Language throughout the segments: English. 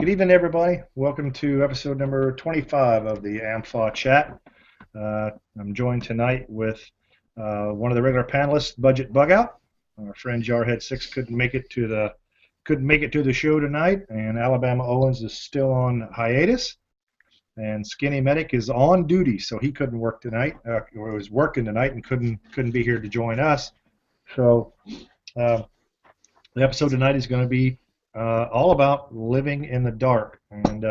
Good evening, everybody. Welcome to episode number 25 of the AMFAW Chat. I'm joined tonight with one of the regular panelists, BudgetBugout. Our friend Jarhead 6 couldn't make it to the show tonight, and Alabama Owens is still on hiatus. And Skinny Medic is on duty, so he couldn't work tonight, or was working tonight and couldn't be here to join us. So the episode tonight is going to be all about living in the dark, and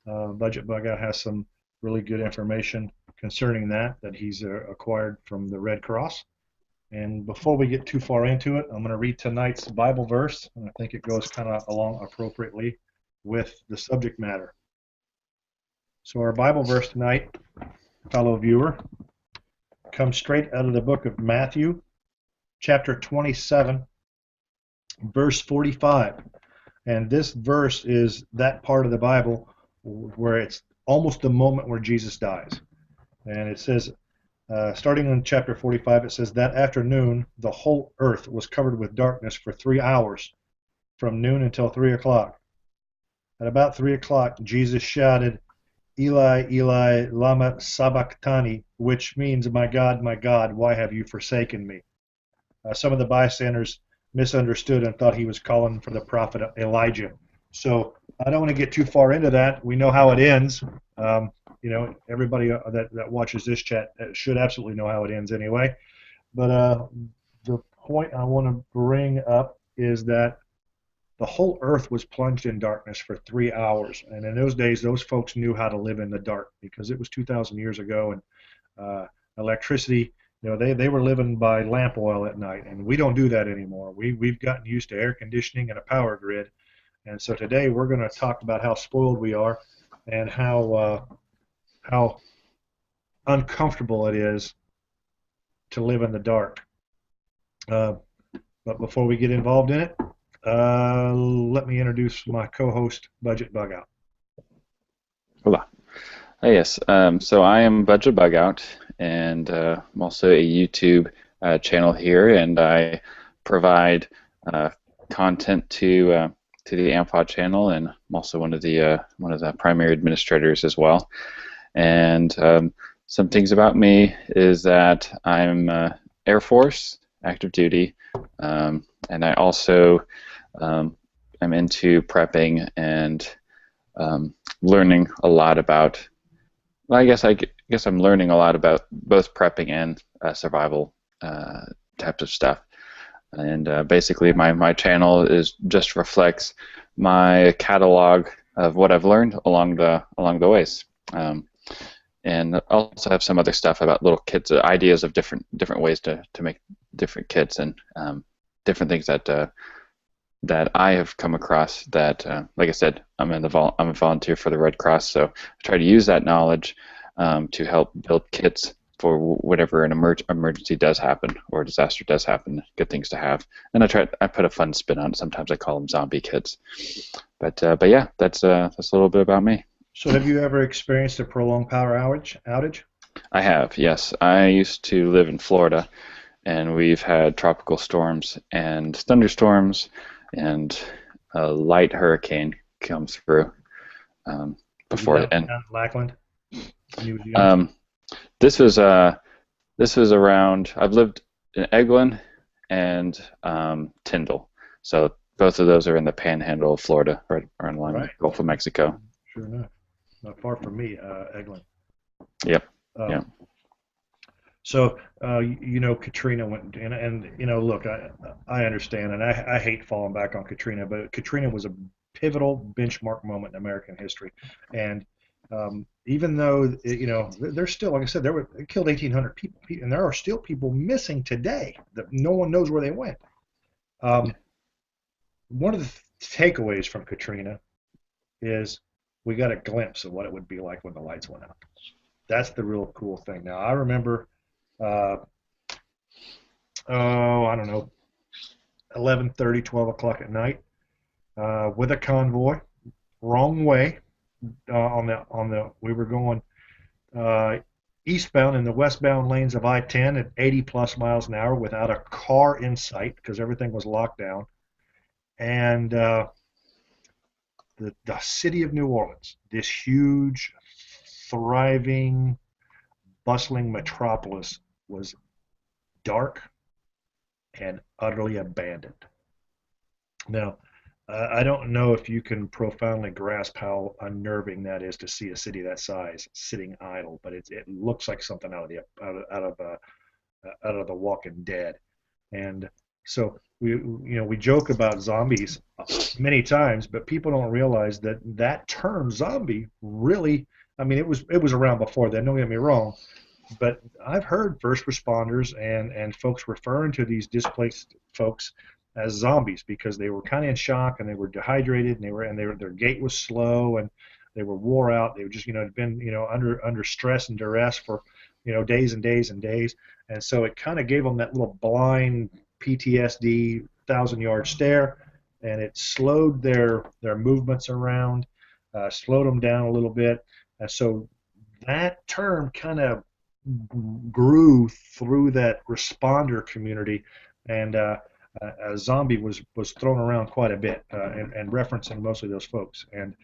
BudgetBugout has some really good information concerning that he's acquired from the Red Cross. And before we get too far into it, I'm going to read tonight's Bible verse, and I think it goes kind of along appropriately with the subject matter. So our Bible verse tonight, fellow viewer, comes straight out of the book of Matthew, chapter 27, verse 45. And this verse is that part of the Bible where it's almost the moment where Jesus dies. And it says, starting in chapter 45, it says, "That afternoon the whole earth was covered with darkness for 3 hours, from noon until 3 o'clock. At about 3 o'clock, Jesus shouted, 'Eli, Eli, lama sabachthani,' which means, my God, why have you forsaken me?" Some of the bystanders misunderstood and thought he was calling for the prophet Elijah. So I don't want to get too far into that. We know how it ends. Everybody that watches this chat should absolutely know how it ends anyway. But the point I want to bring up is that the whole earth was plunged in darkness for 3 hours. And in those days, those folks knew how to live in the dark because it was 2,000 years ago, and electricity, they were living by lamp oil at night, and we don't do that anymore. We've gotten used to air conditioning and a power grid. And so today we're going to talk about how spoiled we are and how uncomfortable it is to live in the dark. But before we get involved in it, let me introduce my co-host, BudgetBugout. Hola. Yes, so I am BudgetBugout, and I'm also a YouTube channel here, and I provide content to the AMFAW channel, and I'm also one of the primary administrators as well. And some things about me is that I'm Air Force, active duty, and I also am into prepping and learning a lot about. Well, I guess I'm learning a lot about both prepping and survival types of stuff. And basically, my channel just reflects my catalog of what I've learned along the ways. And I also have some other stuff about little kits, ideas of different ways to make different kits, and different things that I have come across that, like I said, I'm a volunteer for the Red Cross, so I try to use that knowledge to help build kits for whatever an emergency does happen or disaster does happen, good things to have. And I put a fun spin on it. Sometimes I call them zombie kits. But yeah, that's a little bit about me. So have you ever experienced a prolonged power outage? I have, yes. I used to live in Florida, and we've had tropical storms and thunderstorms, and a light hurricane comes through before it. And Lackland? This was around. I've lived in Eglin and Tyndall, so both of those are in the Panhandle of Florida, right along the Gulf of Mexico. Sure enough, not far from me, Eglin. Yep. Yeah. So Katrina went, and look, I understand, and I hate falling back on Katrina, but Katrina was a pivotal benchmark moment in American history, and even though there's still, like I said, it killed 1,800 people, and there are still people missing today that no one knows where they went. One of the takeaways from Katrina is we got a glimpse of what it would be like when the lights went out. That's the real cool thing. Now I remember, I don't know, 11:30, 12 o'clock at night, with a convoy, wrong way. We were going eastbound in the westbound lanes of I-10 at 80 plus miles an hour without a car in sight because everything was locked down. And the city of New Orleans, this huge, thriving, bustling metropolis, was dark and utterly abandoned. Now, I don't know if you can profoundly grasp how unnerving that is to see a city that size sitting idle, but it looks like something out of the Walking Dead. And so we joke about zombies many times, but people don't realize that that term zombie really, I mean, it was around before then. Don't get me wrong, but I've heard first responders and folks referring to these displaced folks as zombies because they were kind of in shock and they were dehydrated and their gait was slow and they were wore out. They were just had been under stress and duress for days and days and days, and so it kind of gave them that little blind PTSD 1,000-yard stare, and it slowed their movements around, slowed them down a little bit, and so that term kind of grew through that responder community, and a zombie was thrown around quite a bit, and referencing mostly those folks. And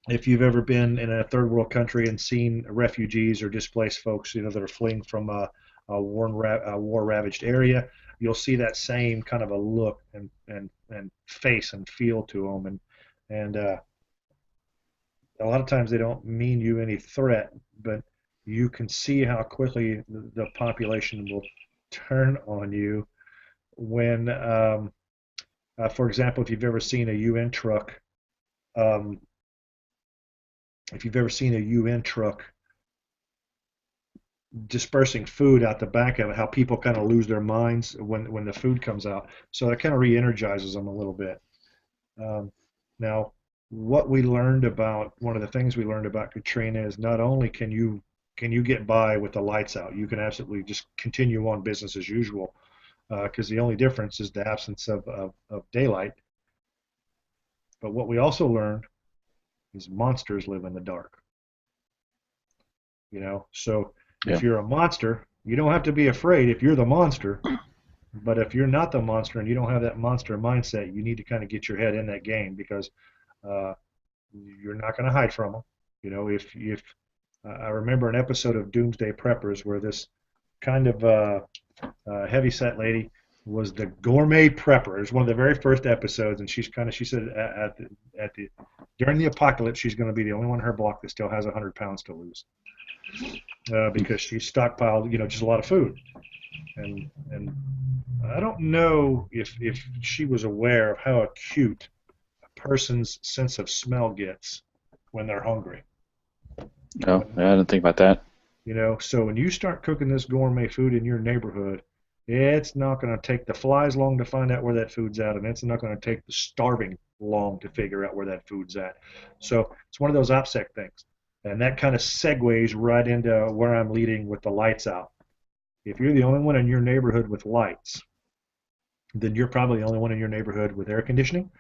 if you've ever been in a third world country and seen refugees or displaced folks, that are fleeing from a war-ravaged area, you'll see that same kind of a look and face and feel to them, and a lot of times they don't mean you any threat, but you can see how quickly the population will turn on you when, for example, if you've ever seen a UN truck, dispersing food out the back of it, how people kind of lose their minds when the food comes out. So that kind of re-energizes them a little bit. Now, one of the things we learned about Katrina is not only can you get by with the lights out, you can absolutely just continue on business as usual, because the only difference is the absence of daylight. But what we also learned is monsters live in the dark. So if you're a monster, you don't have to be afraid if you're the monster. But if you're not the monster and you don't have that monster mindset, you need to kind of get your head in that game, because you're not going to hide from them. If I remember an episode of Doomsday Preppers where this kind of heavy-set lady was the gourmet prepper. It was one of the very first episodes, and she said during the apocalypse she's going to be the only one in her block that still has 100 pounds to lose, because she stockpiled just a lot of food, and I don't know if she was aware of how acute a person's sense of smell gets when they're hungry. Oh, yeah, I didn't think about that. So when you start cooking this gourmet food in your neighborhood, it's not going to take the flies long to find out where that food's at, and it's not going to take the starving long to figure out where that food's at. So it's one of those OPSEC things, and that kind of segues right into where I'm leading with the lights out. If you're the only one in your neighborhood with lights, then you're probably the only one in your neighborhood with air conditioning,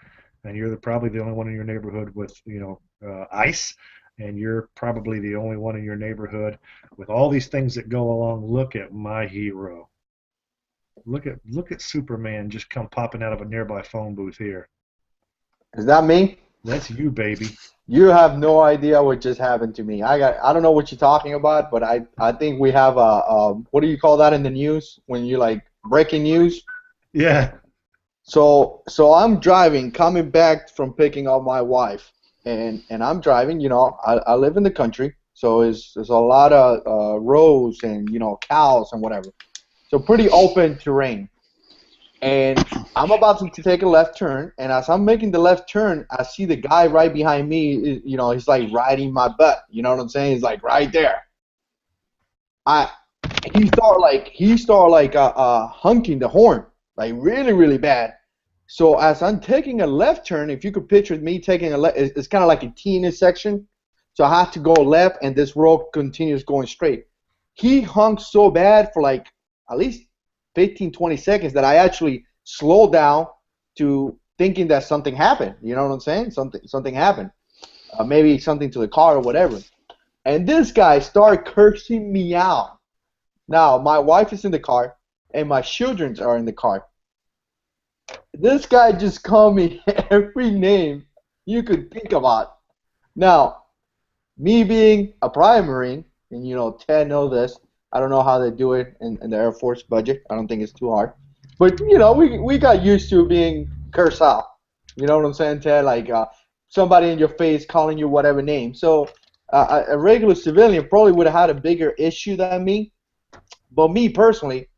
and you're probably the only one in your neighborhood with ice, and you're probably the only one in your neighborhood with all these things that go along. Look at my hero. Look at Superman just come popping out of a nearby phone booth here. Is that me? That's you, baby. You have no idea what just happened to me. I don't know what you're talking about, but I think we have a what do you call that in the news when you like breaking news? Yeah. So I'm driving, coming back from picking up my wife, and I'm driving. I live in the country, so there's a lot of roads and cows and whatever. So pretty open terrain. And I'm about to take a left turn, and as I'm making the left turn, I see the guy right behind me. He's like riding my butt. You know what I'm saying? He's like right there. He started honking the horn, like really, really bad. So as I'm taking a left turn, if you could picture me taking a left, it's kind of like a T intersection. So I have to go left, and this road continues going straight. He honked so bad for like at least 15, 20 seconds that I actually slowed down to thinking that something happened. You know what I'm saying? Something happened. Maybe something to the car or whatever. And this guy started cursing me out. Now, my wife is in the car, and my children are in the car. This guy just called me every name. you could think about. Now, me being a prior Marine, and Ted knows this. I don't know how they do it in the Air Force budget. I don't think it's too hard. But we got used to being cursed out. You know what I'm saying, Ted? Like somebody in your face calling you whatever name. So a regular civilian probably would have had a bigger issue than me. But me personally,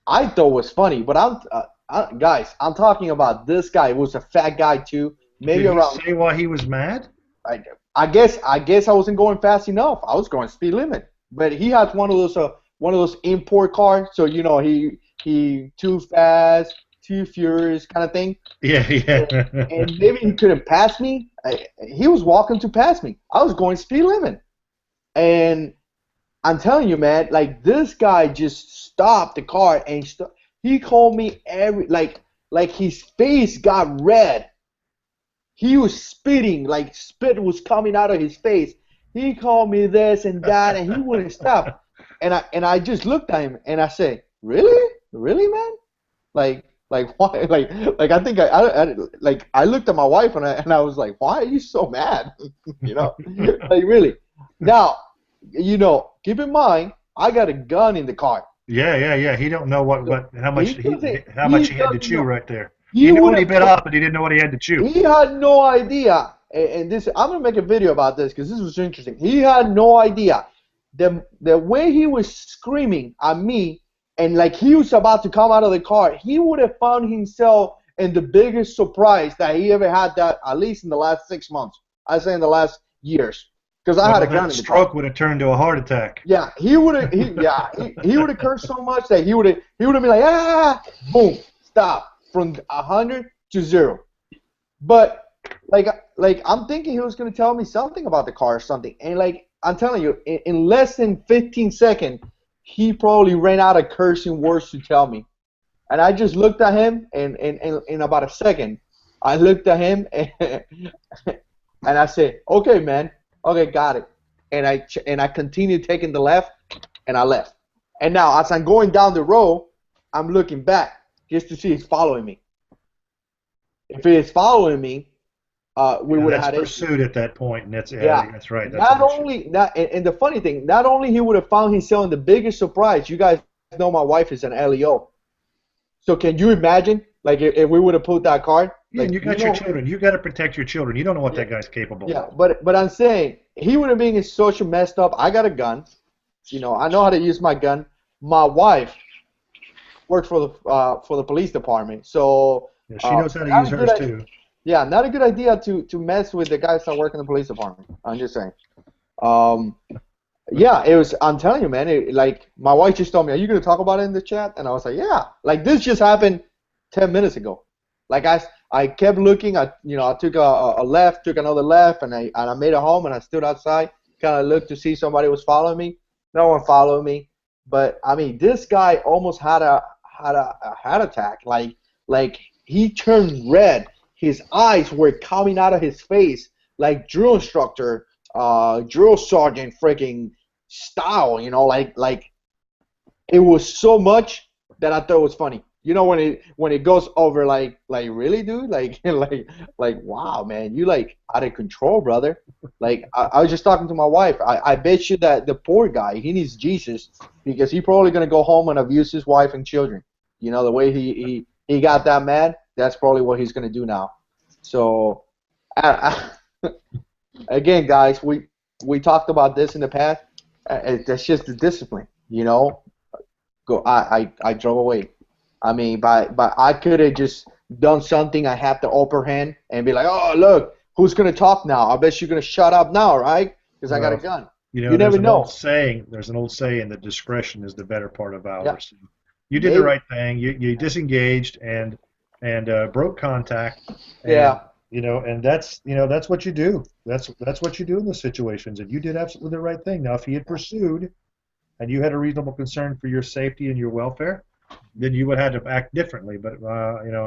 I thought it was funny. But guys, I'm talking about this guy. He was a fat guy too. Maybe Did he around. say why he was mad? I guess I wasn't going fast enough. I was going speed limit. But he had one of those import cars. So he too fast, too furious kind of thing. Yeah. And maybe he couldn't pass me. He was walking to pass me. I was going speed limit. And I'm telling you, man, like this guy just stopped the car and he called me like his face got red. He was spitting, like spit was coming out of his face. He called me this and that, and he wouldn't stop. And I just looked at him and I said, really, man? Like why? Like I think I looked at my wife and I was like, why are you so mad? Like really. Now, keep in mind, I got a gun in the car. Yeah. He don't know how much he had to chew right there. He knew what would've he bit off, but he didn't know what he had to chew. He had no idea. And this, I'm gonna make a video about this because this was interesting. He had no idea. The way he was screaming at me and like he was about to come out of the car, he would have found himself in the biggest surprise that he ever had, that at least in the last 6 months. I say in the last years, because I had a gun in the car. Stroke would have turned to a heart attack. Yeah, he would have. He would have cursed so much that he would have been like, boom, stop, from 100 to 0. But like I'm thinking he was gonna tell me something about the car or something, and like I'm telling you, in less than 15 seconds, he probably ran out of cursing words to tell me. And I just looked at him, and in about a second, I looked at him and I said, okay, man, okay, got it. And I continued taking the left, and I left. And now as I'm going down the road, I'm looking back just to see if he's following me. If he is following me, we would have had pursuit at that point, and that's right. And the funny thing, not only he would have found himself in the biggest surprise. You guys know my wife is an LEO, so can you imagine, like if we would have pulled that card? Yeah, like, and you got your children. You got to protect your children. You don't know what that guy's capable of. Yeah, but I'm saying he would have been so messed up. I got a gun. I know how to use my gun. My wife works for the police department, so yeah, she knows how to use hers too. Yeah, not a good idea to mess with the guys that work in the police department. I'm just saying. Yeah, it was. I'm telling you, man. Like my wife just told me, "Are you going to talk about it in the chat?" And I was like, "Yeah." Like this just happened 10 minutes ago. Like I kept looking. I took a left, took another left, and I made it home, and I stood outside, kind of looked to see if somebody was following me. No one followed me. But I mean, this guy almost had a heart attack. Like he turned red. His eyes were coming out of his face like drill instructor, drill sergeant freaking style, like it was so much that I thought it was funny. When it goes over like really, dude, like wow, man, you like out of control, brother. Like I was just talking to my wife. I bet you that the poor guy, he needs Jesus, because he's probably gonna go home and abuse his wife and children. The way he got that mad, that's probably what he's gonna do now. So again, guys, we talked about this in the past. That's just the discipline, I drove away. I mean, but I could have just done something. I have the upper hand and be like, oh, look, who's going to talk now? I bet you're going to shut up now, right? Because I got a gun. You never know. There's an old saying that discretion is the better part of valor. Yeah. You did the right thing. You disengaged and broke contact. And, yeah. And that's what you do. That's what you do in those situations. And you did absolutely the right thing. Now, if he had pursued, and you had a reasonable concern for your safety and your welfare, then you would have had to act differently. But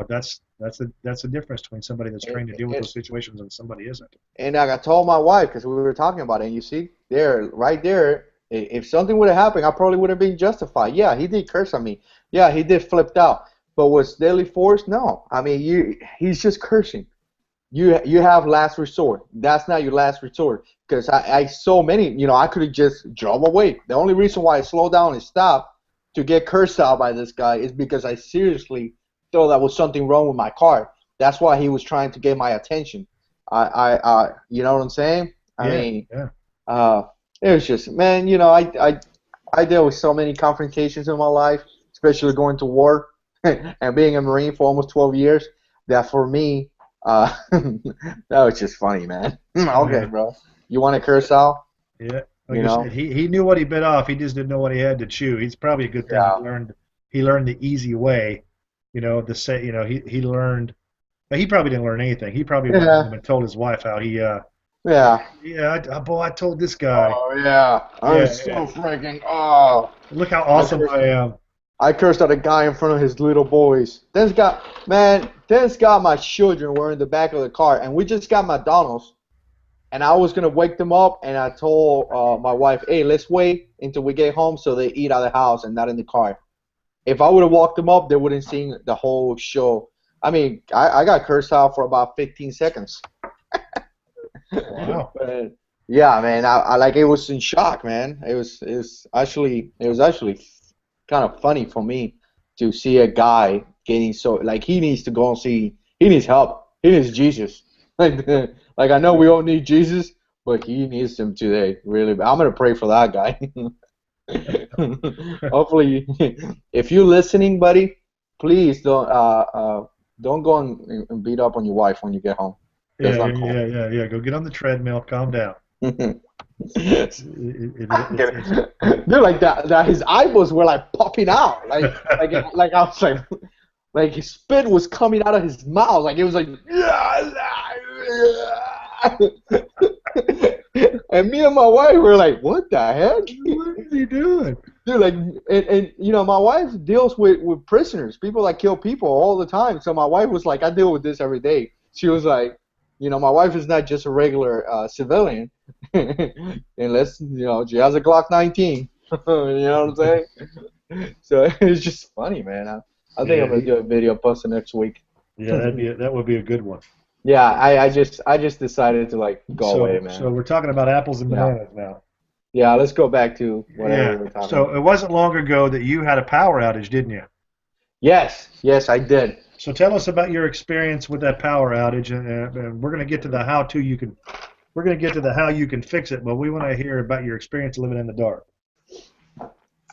that's the difference between somebody that's trained to deal with those situations and somebody isn't. And I told my wife, because we were talking about it, and you see right there, if something would have happened, I probably would have been justified. Yeah, he did curse at me. Yeah, he did flipped out. But was deadly force? No. I mean, he's just cursing. you have last resort. That's not your last resort, because I so many, I could have just drove away. The only reason why I slowed down and stopped to get cursed out by this guy is because I seriously thought that was something wrong with my car. That's why he was trying to get my attention. You know what I'm saying? I mean, it was just, man, I deal with so many confrontations in my life, especially going to war and being a Marine for almost 12 years, that for me, that was just funny, man. Okay, bro. You want to curse out? Yeah. Like you said, he knew what he bit off. He just didn't know what he had to chew. It's probably a good thing he learned the easy way, to say, he learned. He probably didn't learn anything. He probably went home and told his wife how he I told this guy. Oh yeah, I'm so freaking. Oh, look how awesome I am. I cursed at a guy in front of his little boys. Thank God my children were in the back of the car, and we just got McDonald's, and I was gonna wake them up, and I told my wife, hey, let's wait until we get home so they eat out of the house and not in the car. If I would have walked them up, they wouldn't see the whole show. I mean, I got cursed out for about 15 seconds. Wow. But, yeah, man, I like, it was in shock, man. It was actually kind of funny for me to see a guy getting so, like, he needs to go and see, he needs help. He needs Jesus. Like I know we all need Jesus, but he needs him today, really. I'm gonna pray for that guy. Hopefully, if you're listening, buddy, please don't go and beat up on your wife when you get home. That's not cool. Yeah. Go get on the treadmill. Calm down. Dude, like that his eyeballs were like popping out, like I was like his spit was coming out of his mouth, like it was like, and me and my wife were like, what the heck? What is he doing? Dude, like, and my wife deals with prisoners, people that kill people all the time. So my wife was like, I deal with this every day. She was like, my wife is not just a regular civilian, unless, she has a Glock 19. You know what I'm saying? So it's just funny, man. I think I'm gonna do a video post next week. Yeah, that would be a good one. Yeah, I just decided to like go away, man. So we're talking about apples and bananas now. Yeah, let's go back to whatever we were talking about. So it wasn't long ago that you had a power outage, didn't you? Yes, I did. So tell us about your experience with that power outage, and we're going to get to the how you can fix it, but we want to hear about your experience living in the dark.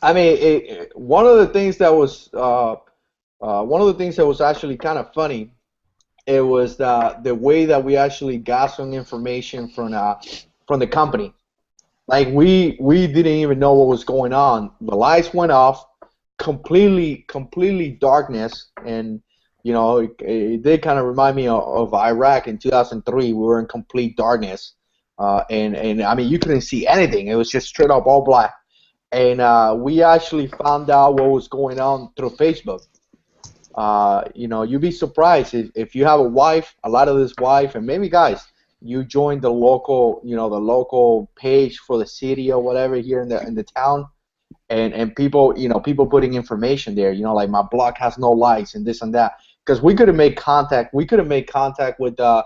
I mean, one of the things that was actually kind of funny, it was the way that we actually got some information from the company. Like we didn't even know what was going on. The lights went off, completely darkness, and it did kind of remind me of Iraq in 2003. We were in complete darkness, and I mean, you couldn't see anything. It was just straight up all black. And we actually found out what was going on through Facebook. You'd be surprised if you have a wife, a lot of this wife, and maybe guys, you join the local page for the city or whatever here in the town, and people putting information there, like my block has no lights and this and that, because we could have made contact with the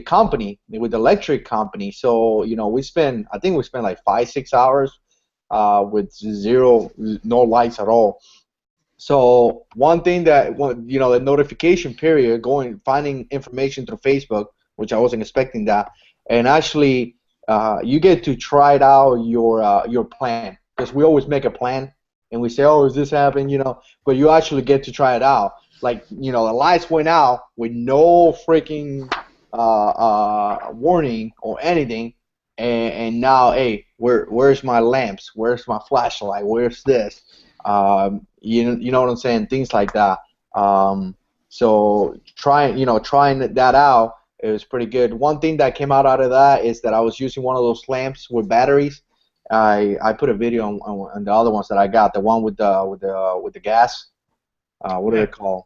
company, with the electric company. So I think we spent like 5-6 hours with no lights at all. So one thing that the notification period, finding information through Facebook, which I wasn't expecting that, and actually you get to try it out your plan, because we always make a plan and we say, oh, is this happening, but you actually get to try it out. Like, the lights went out with no freaking warning or anything, and now, hey, where's my lamps? Where's my flashlight? Where's this? You know what I'm saying? Things like that. So trying that out, it was pretty good. One thing that came out of that is that I was using one of those lamps with batteries. I put a video on the other ones that I got. The one with the gas. What are they called?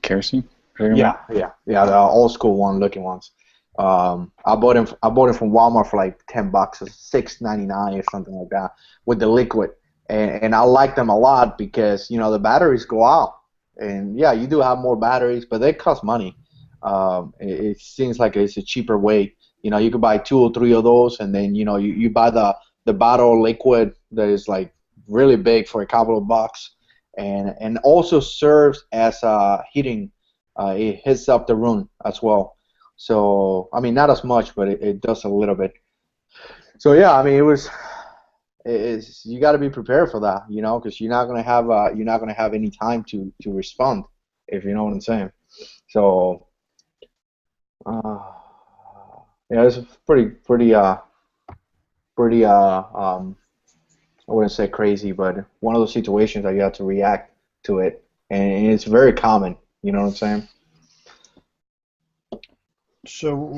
Kerosene. Yeah, the old school looking ones. I bought it from Walmart for like $10, $6.99 or something like that, with the liquid. And I like them a lot because the batteries go out, and yeah, you do have more batteries, but they cost money. It seems like it's a cheaper way. You know, you could buy 2 or 3 of those, and then you buy the bottle of liquid that is like really big for a couple of bucks, and also serves as heating. It heats up the room as well. So I mean, not as much, but it does a little bit. So yeah, I mean, you got to be prepared for that, you know, because you're not gonna have any time to respond, if you know what I'm saying. So yeah, it's pretty I wouldn't say crazy, but one of those situations that you have to react to it, and it's very common. You know what I'm saying? So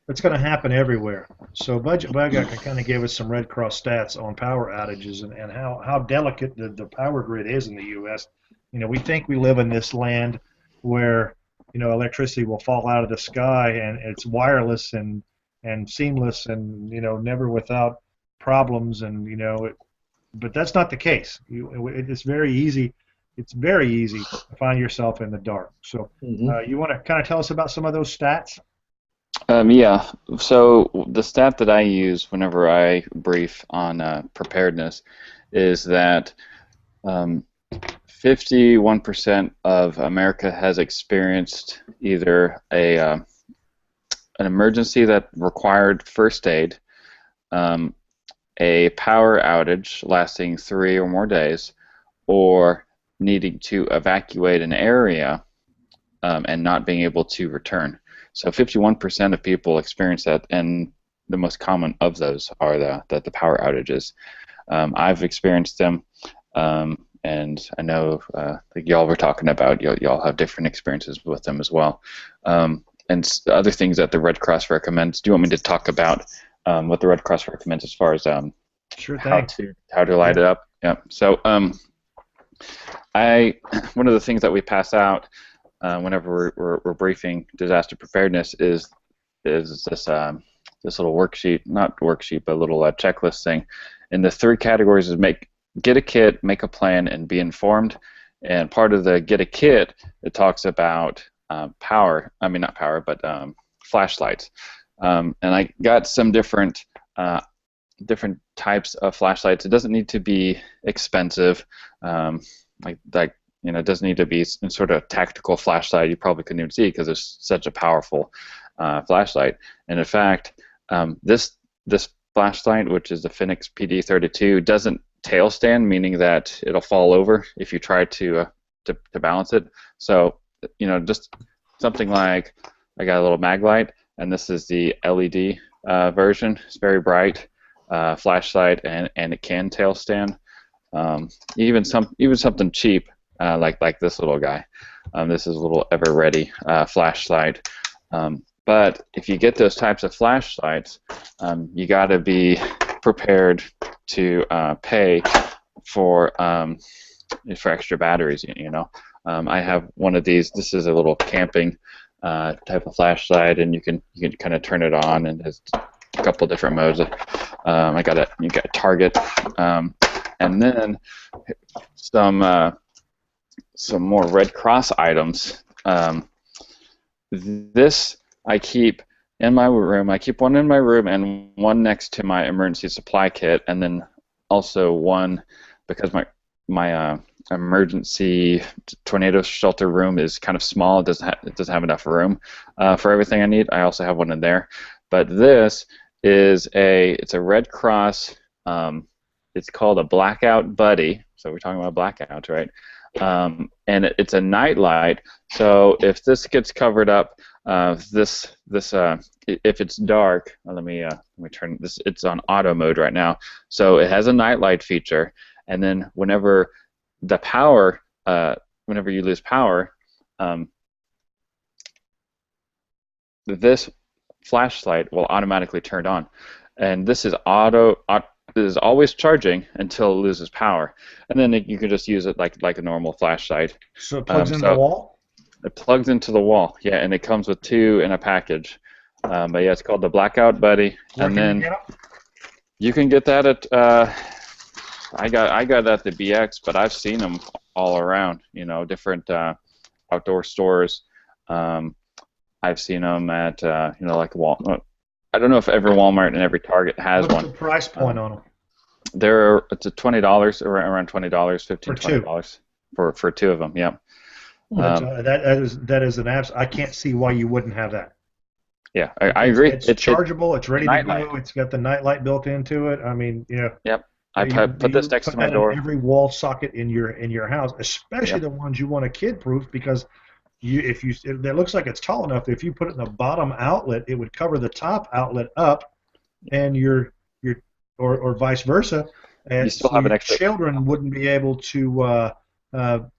it's going to happen everywhere. So BudgetBugout can kind of give us some Red Cross stats on power outages and how delicate the power grid is in the U.S. You know, we think we live in this land where, you know, electricity will fall out of the sky and it's wireless and seamless and, you know, never without problems and, you know, but that's not the case. It's very easy. It's very easy to find yourself in the dark. So you want to kind of tell us about some of those stats? Yeah, so the stat that I use whenever I brief on preparedness is that 51% of America has experienced either an emergency that required first aid, a power outage lasting 3 or more days, or needing to evacuate an area and not being able to return. So 51% of people experience that, and the most common of those are the power outages. I've experienced them, and I know like y'all were talking about, y'all have different experiences with them as well. And other things that the Red Cross recommends. Do you want me to talk about what the Red Cross recommends as far as Sure how thing. to light it up? Yeah. So one of the things that we pass out whenever we're briefing disaster preparedness is this this little worksheet, not worksheet, but a little checklist thing. And the 3 categories is get a kit, make a plan, and be informed. And part of the get a kit, it talks about power. I mean, not power, but flashlights. And I got some different types of flashlights. It doesn't need to be expensive. Like you know, it doesn't need to be some sort of tactical flashlight you probably couldn't even see because it's such a powerful flashlight. And in fact, this flashlight, which is the Phoenix PD32, doesn't tail stand, meaning that it'll fall over if you try to balance it. So you know, just something like I got a little mag light, and this is the LED version. It's very bright flashlight, and it can tail stand. Even something cheap. Like this little guy. This is a little ever ready flashlight. But if you get those types of flashlights, you got to be prepared to pay for extra batteries. You know, I have one of these. This is a little camping type of flashlight, and you can kind of turn it on, and there's a couple different modes. You got target, and then some more Red Cross items. This I keep in my room. I keep one in my room and one next to my emergency supply kit, and then also one because my emergency tornado shelter room is kind of small. It doesn't have enough room for everything I need. I also have one in there. But this is it's a Red Cross. It's called a Blackout Buddy. So we're talking about blackouts, right? And it's a night light. So if this gets covered up, if it's dark, let me turn this. It's on auto mode right now. So it has a night light feature, and then whenever you lose power, this flashlight will automatically turn on, and this is always charging until it loses power, and then you can just use it like a normal flashlight. So it plugs into the wall? It plugs into the wall, yeah, and it comes with 2 in a package. But yeah, it's called the Blackout Buddy. Where and can then you get them? You can get that at I got that at the BX, but I've seen them all around. You know, different outdoor stores. I've seen them at you know, like Walmart. I don't know if every Walmart and every Target has What's one. the price point on them? It's a $20, around $20, $15, $20 for two of them. Yeah. That is an abs. I can't see why you wouldn't have that. Yeah, I agree. It's chargeable. It's ready to nightlight. go. It's got the nightlight built into it. I mean, you know. Yep. I put this next to my door. Every wall socket in your house, especially the ones you want to kid-proof, because it looks like it's tall enough. If you put it in the bottom outlet, it would cover the top outlet up, and or vice versa. And you still have an extra. Children wouldn't be able to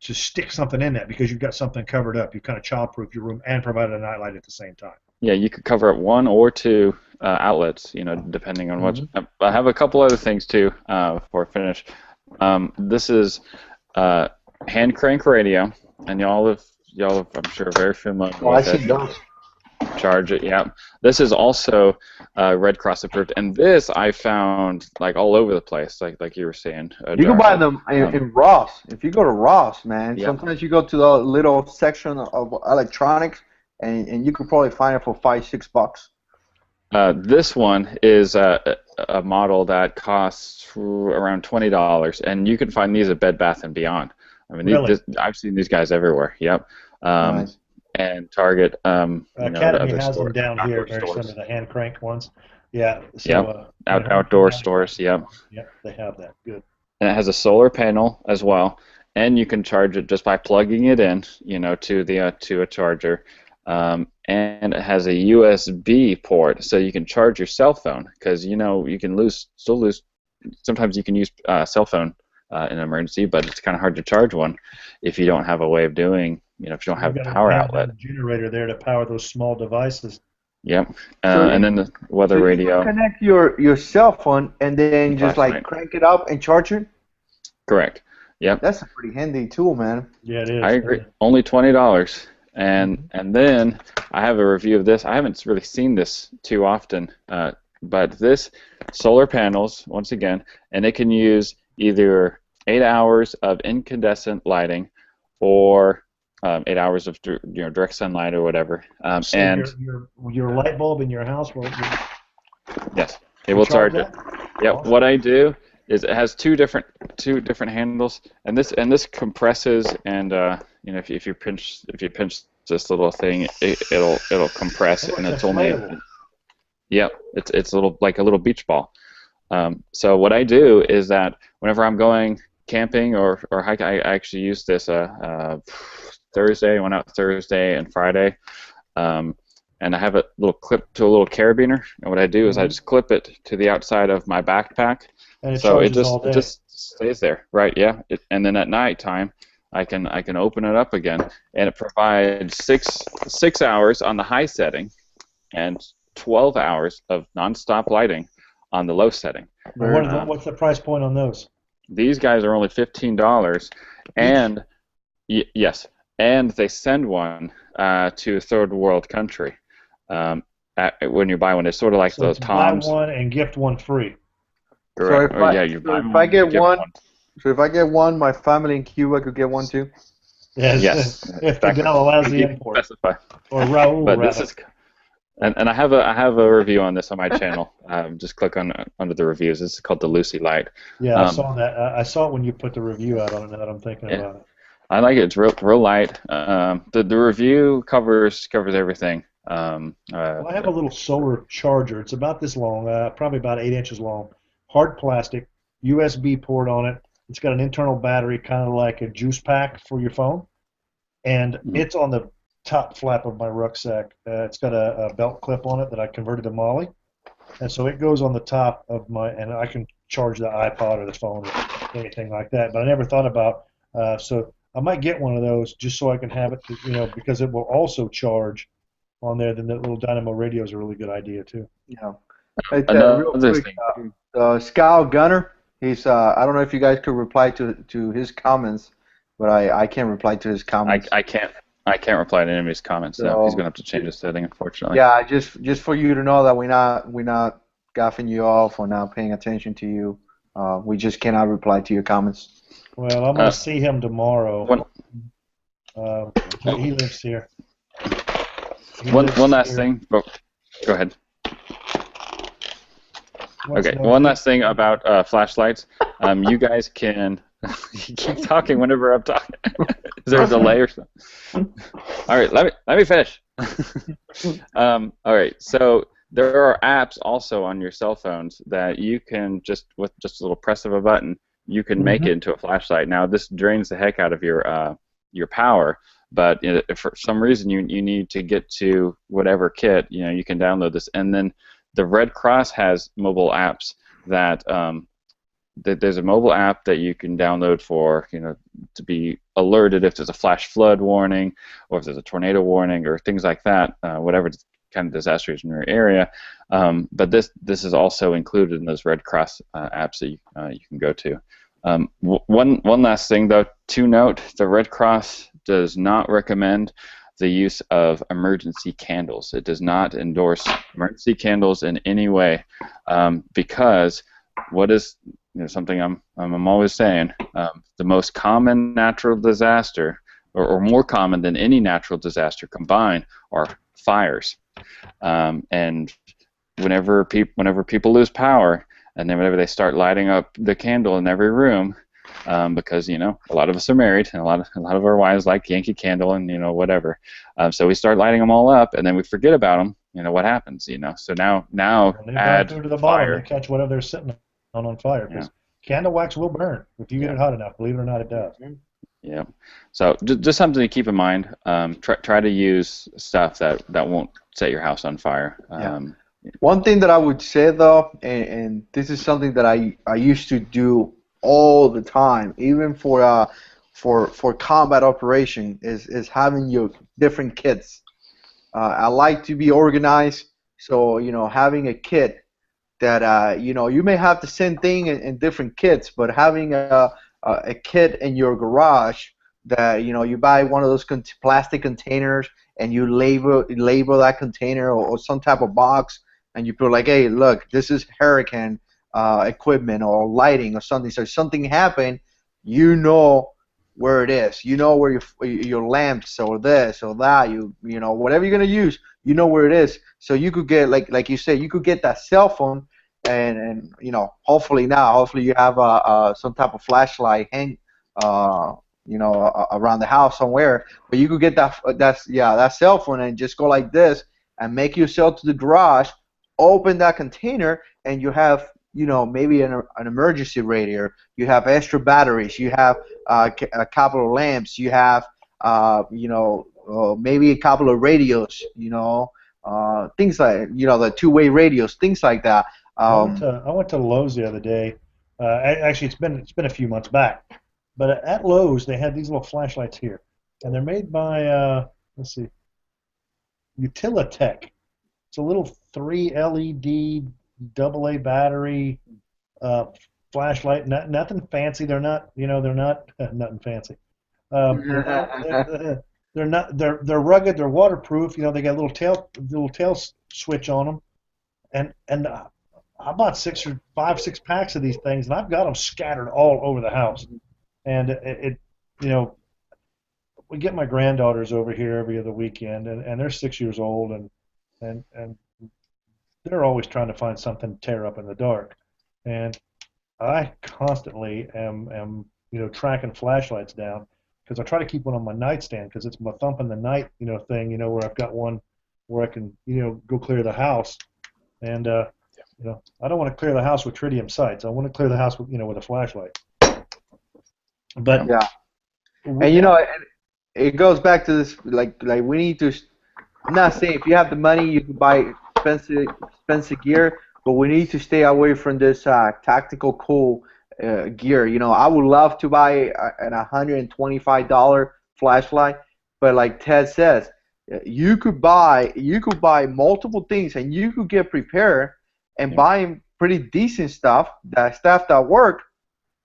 stick something in that because you've got something covered up. You kind of child-proof your room and provided a nightlight at the same time. Yeah, you could cover up one or two outlets, you know, depending on what. I have a couple other things too before I finish. This is hand crank radio, and y'all have, I'm sure, very familiar with it. Those. Charge it, yeah. This is also Red Cross approved, and this I found like all over the place, like you were saying. You can buy them in Ross. If you go to Ross, man, sometimes you go to the little section of electronics, and you could probably find it for $5-6. This one is a model that costs around $20, and you can find these at Bed Bath & Beyond. I mean, really? I've seen these guys everywhere. Yep. Nice. And Target. Academy has them down here, very similar to the hand crank ones. Yeah. So, outdoor stores. Yep. Yep, they have that. Good. And it has a solar panel as well, and you can charge it just by plugging it in, you know, to a charger. And it has a USB port, so you can charge your cell phone, because you know you can still lose. Sometimes you can use cell phone in an emergency, but it's kind of hard to charge one if you don't have a way of doing. You know, if you don't have a power outlet. A generator there to power those small devices. Yep. And then the weather radio. You connect your cell phone and then just crank it up and charge it. Correct. Yep. That's a pretty handy tool, man. Yeah, it is. I agree. Only $20. And then I have a review of this. I haven't really seen this too often, but this solar panels, once again, and it can use either 8 hours of incandescent lighting or 8 hours of direct sunlight or whatever. So and your light bulb in your house will. Yes, it will charge it. Yeah. Awesome. What I do is it has two different handles, and this compresses, and you know, if you pinch this little thing, it'll compress, and it's only. Yep, it's a little beach ball. So what I do is that whenever I'm going camping or hiking, I actually use this Thursday. I went out Thursday and Friday, and I have a little clip to a little carabiner. And what I do is I just clip it to the outside of my backpack, and it just stays there, right? Yeah. And then at night time, I can open it up again, and it provides six hours on the high setting, and 12 hours of nonstop lighting on the low setting. What's the price point on those? These guys are only $15, and yes. And they send one to a third world country when you buy one. It's sort of like those Toms. Buy one and gift one free. Correct. So if I get one, my family in Cuba could get one too. Yes. If Fidel allows the import. Specify. Or Raul. But this is, and I have a review on this on my channel. Just click under the reviews. This is called the Lucy Light. Yeah, I saw that. I saw it when you put the review out on it. Now that I'm thinking about it. I like it. It's real light. The review covers everything. Well, I have a little solar charger. It's about this long, probably about 8 inches long. Hard plastic, USB port on it. It's got an internal battery, kind of like a juice pack for your phone, and it's on the top flap of my rucksack. It's got a belt clip on it that I converted to Molly, and so it goes on the top of and I can charge the iPod or the phone or anything like that. But I never thought about so. I might get one of those just so I can have it, because it will also charge on there. Then that little dynamo radio is a really good idea too. Yeah. Real quick, Scout Gunner, he's I don't know if you guys could reply to his comments, but I can't reply to his comments. I can't reply to any of his comments. So, no, he's gonna have to change his setting, unfortunately. Yeah, just for you to know that we're not gaffing you off or not paying attention to you. We just cannot reply to your comments. Well, I'm going to see him tomorrow. One, He lives here. one last thing. Oh, go ahead. Okay, one last thing about flashlights. You guys can you keep talking whenever I'm talking. Is there a delay or something? All right, let me finish. All right, so there are apps also on your cell phones that you can with just a little press of a button, you can make it into a flashlight. Now this drains the heck out of your power, but if for some reason you need to get to whatever kit, you can download this, and then the Red Cross has mobile apps that there's a mobile app that you can download for to be alerted if there's a flash flood warning or if there's a tornado warning or things like that, whatever kind of disaster is in your area. But this is also included in those Red Cross apps that you can go to. One last thing though to note: the Red Cross does not recommend the use of emergency candles. It does not endorse emergency candles in any way, because what is something I'm always saying, the most common natural disaster, or more common than any natural disaster combined, are fires. And whenever people lose power, and then whenever they start lighting up the candle in every room, because a lot of us are married, and a lot of our wives like Yankee Candle and whatever. So we start lighting them all up, and then we forget about them. What happens? So now they add burn through to the fire. bottom. They catch whatever they're sitting on fire. Because candle wax will burn if you get it hot enough. Believe it or not, it does. Yeah. So just something to keep in mind. Try to use stuff that won't set your house on fire. One thing that I would say though, and this is something that I used to do all the time, even for combat operation, is having your different kits. I like to be organized, so having a kit that you may have the same thing in different kits, but having a kit in your garage that you buy one of those plastic containers and you label that container or some type of box, and you put like, hey, look, this is hurricane equipment or lighting or something. So if something happened, where it is. Where your lamps or this or that. Whatever you're gonna use, where it is. So you could get like you said, you could get that cell phone, and hopefully you have some type of flashlight hang around the house somewhere. But you could get that cell phone and just go like this and make yourself to the garage, open that container, and you have maybe an emergency radio. You have extra batteries. You have a couple of lamps. You have maybe a couple of radios. Things like the two-way radios, things like that. I went to Lowe's the other day. Actually, it's been a few months back, but at Lowe's they had these little flashlights here, and they're made by let's see, Utilitech. It's a little 3 LED AA battery flashlight. Nothing fancy. They're not nothing fancy. They're not. They're rugged. They're waterproof. They got a little tail switch on them, and I bought 6 packs of these things, and I've got them scattered all over the house. And we get my granddaughters over here every other weekend, and they're 6 years old, and they're always trying to find something to tear up in the dark. And I constantly am tracking flashlights down, because I try to keep one on my nightstand, because it's my thump in the night thing, where I've got one where I can go clear the house. And I don't want to clear the house with tritium sights. I want to clear the house with with a flashlight. But yeah, and it goes back to this, like we need to. I'm not saying if you have the money you can buy expensive gear, but we need to stay away from this tactical cool gear. I would love to buy an $125 flashlight, but like Ted says, you could buy multiple things, and you could get prepared and buy pretty decent stuff that work.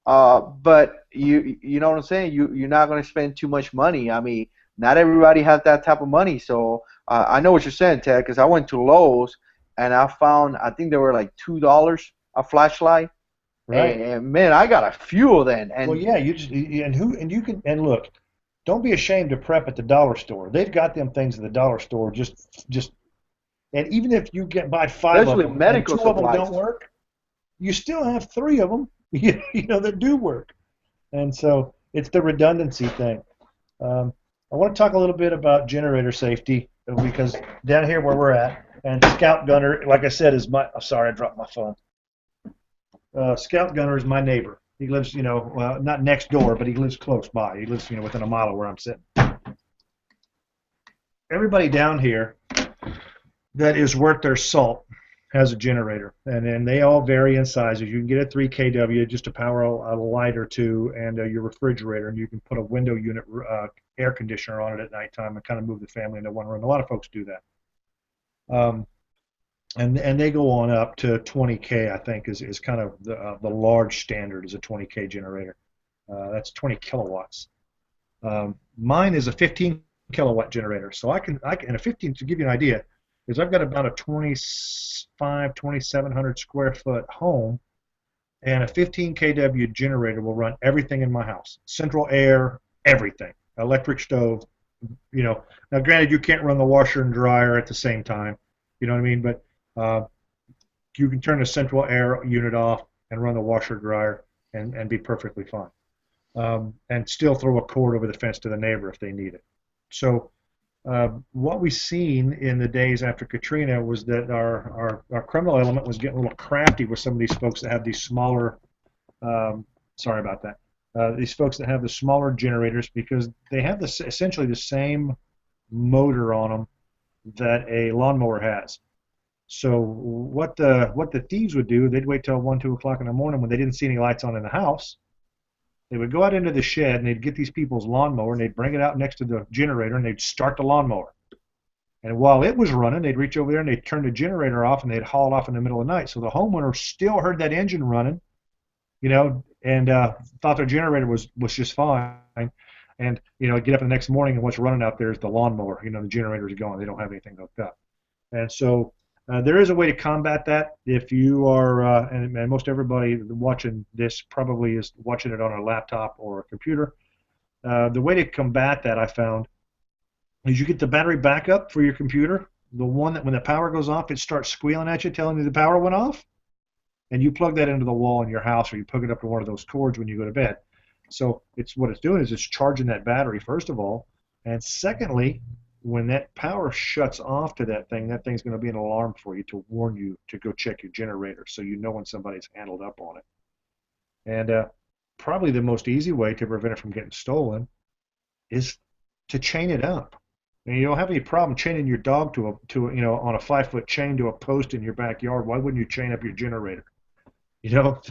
But you know what I'm saying? You're not going to spend too much money. I mean, not everybody has that type of money. So I know what you're saying, Ted, because I went to Lowe's and I found, I think they were like $2 a flashlight. Right. And man, I got a few of them. Well, And yeah, you can look. Don't be ashamed to prep at the dollar store. They've got them things at the dollar store. Just and even if you get buy 5 of especially them and medical 2 of them supplies. don't work, you still have 3 of them. That do work. And so it's the redundancy thing. Um, I want to talk a little bit about generator safety because down here where we're at, and Scout Gunner, like I said, is my. Oh, sorry, I dropped my phone. Scout Gunner is my neighbor. He lives, not next door, but he lives close by. He lives, within a mile of where I'm sitting. Everybody down here that is worth their salt has a generator, and then they all vary in sizes. You can get a 3 kW just to power a light or two and your refrigerator, and you can put a window unit air conditioner on it at nighttime and kind of move the family into one room. A lot of folks do that. And they go on up to 20K, I think, is kind of the large standard is a 20K generator. That's 20 kilowatts. Mine is a 15 kilowatt generator, so I can and a 15, to give you an idea, is I've got about a 2,700 square foot home, and a 15 kW generator will run everything in my house, central air, everything, electric stove. Now granted you can't run the washer and dryer at the same time, you know what I mean, but you can turn the central air unit off and run the washer dryer and be perfectly fine, and still throw a cord over the fence to the neighbor if they need it. So what we've seen in the days after Katrina was that our criminal element was getting a little crafty with some of these folks that have these smaller, sorry about that, these folks that have the smaller generators, because they have essentially the same motor on them that a lawnmower has. So what the thieves would do, they'd wait till 1, 2 o'clock in the morning when they didn't see any lights on in the house. They would go out into the shed and they'd get these people's lawnmower and they'd bring it out next to the generator and they'd start the lawnmower. And while it was running, they'd reach over there and they'd turn the generator off and they'd haul it off in the middle of the night. So the homeowner still heard that engine running, and thought their generator was just fine. And get up the next morning and what's running out there is the lawnmower. The generator's gone. They don't have anything hooked up. And so there is a way to combat that. If you are, and most everybody watching this probably is watching it on a laptop or a computer. The way to combat that, I found, is you get the battery backup for your computer, the one that when the power goes off, it starts squealing at you, telling you the power went off, and you plug that into the wall in your house, or you plug it up to one of those cords when you go to bed. So what it's doing is it's charging that battery, first of all, and secondly, when that power shuts off to that thing's going to be an alarm for you to warn you to go check your generator, so you know when somebody's handled up on it. And probably the most easy way to prevent it from getting stolen is to chain it up. And you don't have any problem chaining your dog to on a 5-foot chain to a post in your backyard. Why wouldn't you chain up your generator? Your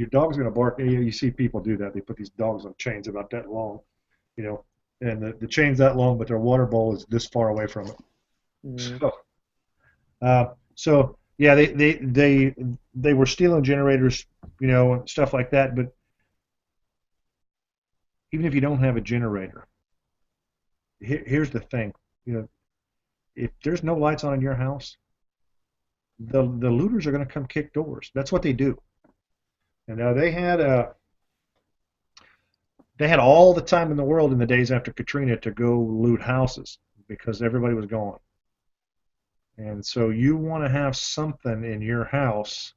dog's going to bark. You see people do that. They put these dogs on chains about that long, and the chain's that long, but their water bowl is this far away from it. So yeah, they were stealing generators, and stuff like that. But even if you don't have a generator, here's the thing, if there's no lights on in your house, the looters are going to come kick doors. That's what they do. And they had all the time in the world in the days after Katrina to go loot houses because everybody was gone. And so you want to have something in your house.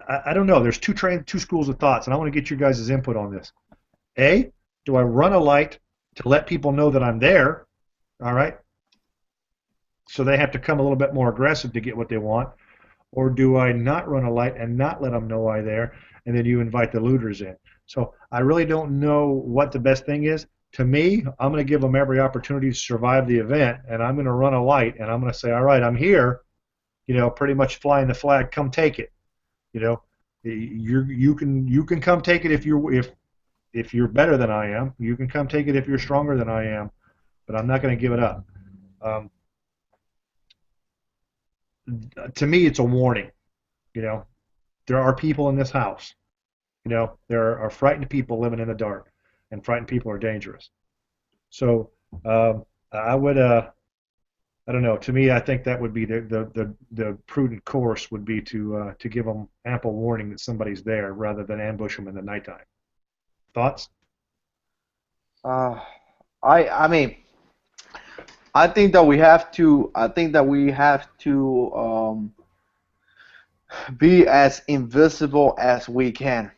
I don't know. There's two schools of thoughts, and I want to get your guys' input on this. A, do I run a light to let people know that I'm there? All right. So they have to come a little bit more aggressive to get what they want. Or do I not run a light and not let them know I'm there, and then you invite the looters in? So I really don't know what the best thing is. To me, I'm going to give them every opportunity to survive the event, and I'm going to run a light, and I'm going to say, all right, I'm here, pretty much flying the flag, come take it. You can come take it if you're better than I am. You can come take it if you're stronger than I am, but I'm not going to give it up. To me, it's a warning. There are people in this house. There are frightened people living in the dark, and frightened people are dangerous. So I would I don't know. To me, I think that would be the prudent course would be to give them ample warning that somebody's there rather than ambush them in the nighttime. Thoughts? Uh, I mean, I think that we have to. I think that we have to be as invisible as we can.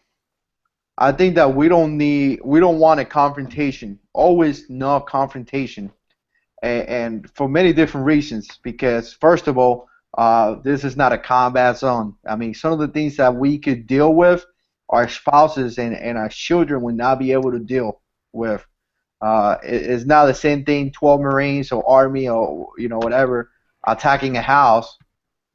I think that we don't want a confrontation. Always no confrontation, and for many different reasons. Because first of all, this is not a combat zone. I mean, some of the things that we could deal with, our spouses and our children would not be able to deal with. It's not the same thing. 12 Marines or Army or whatever attacking a house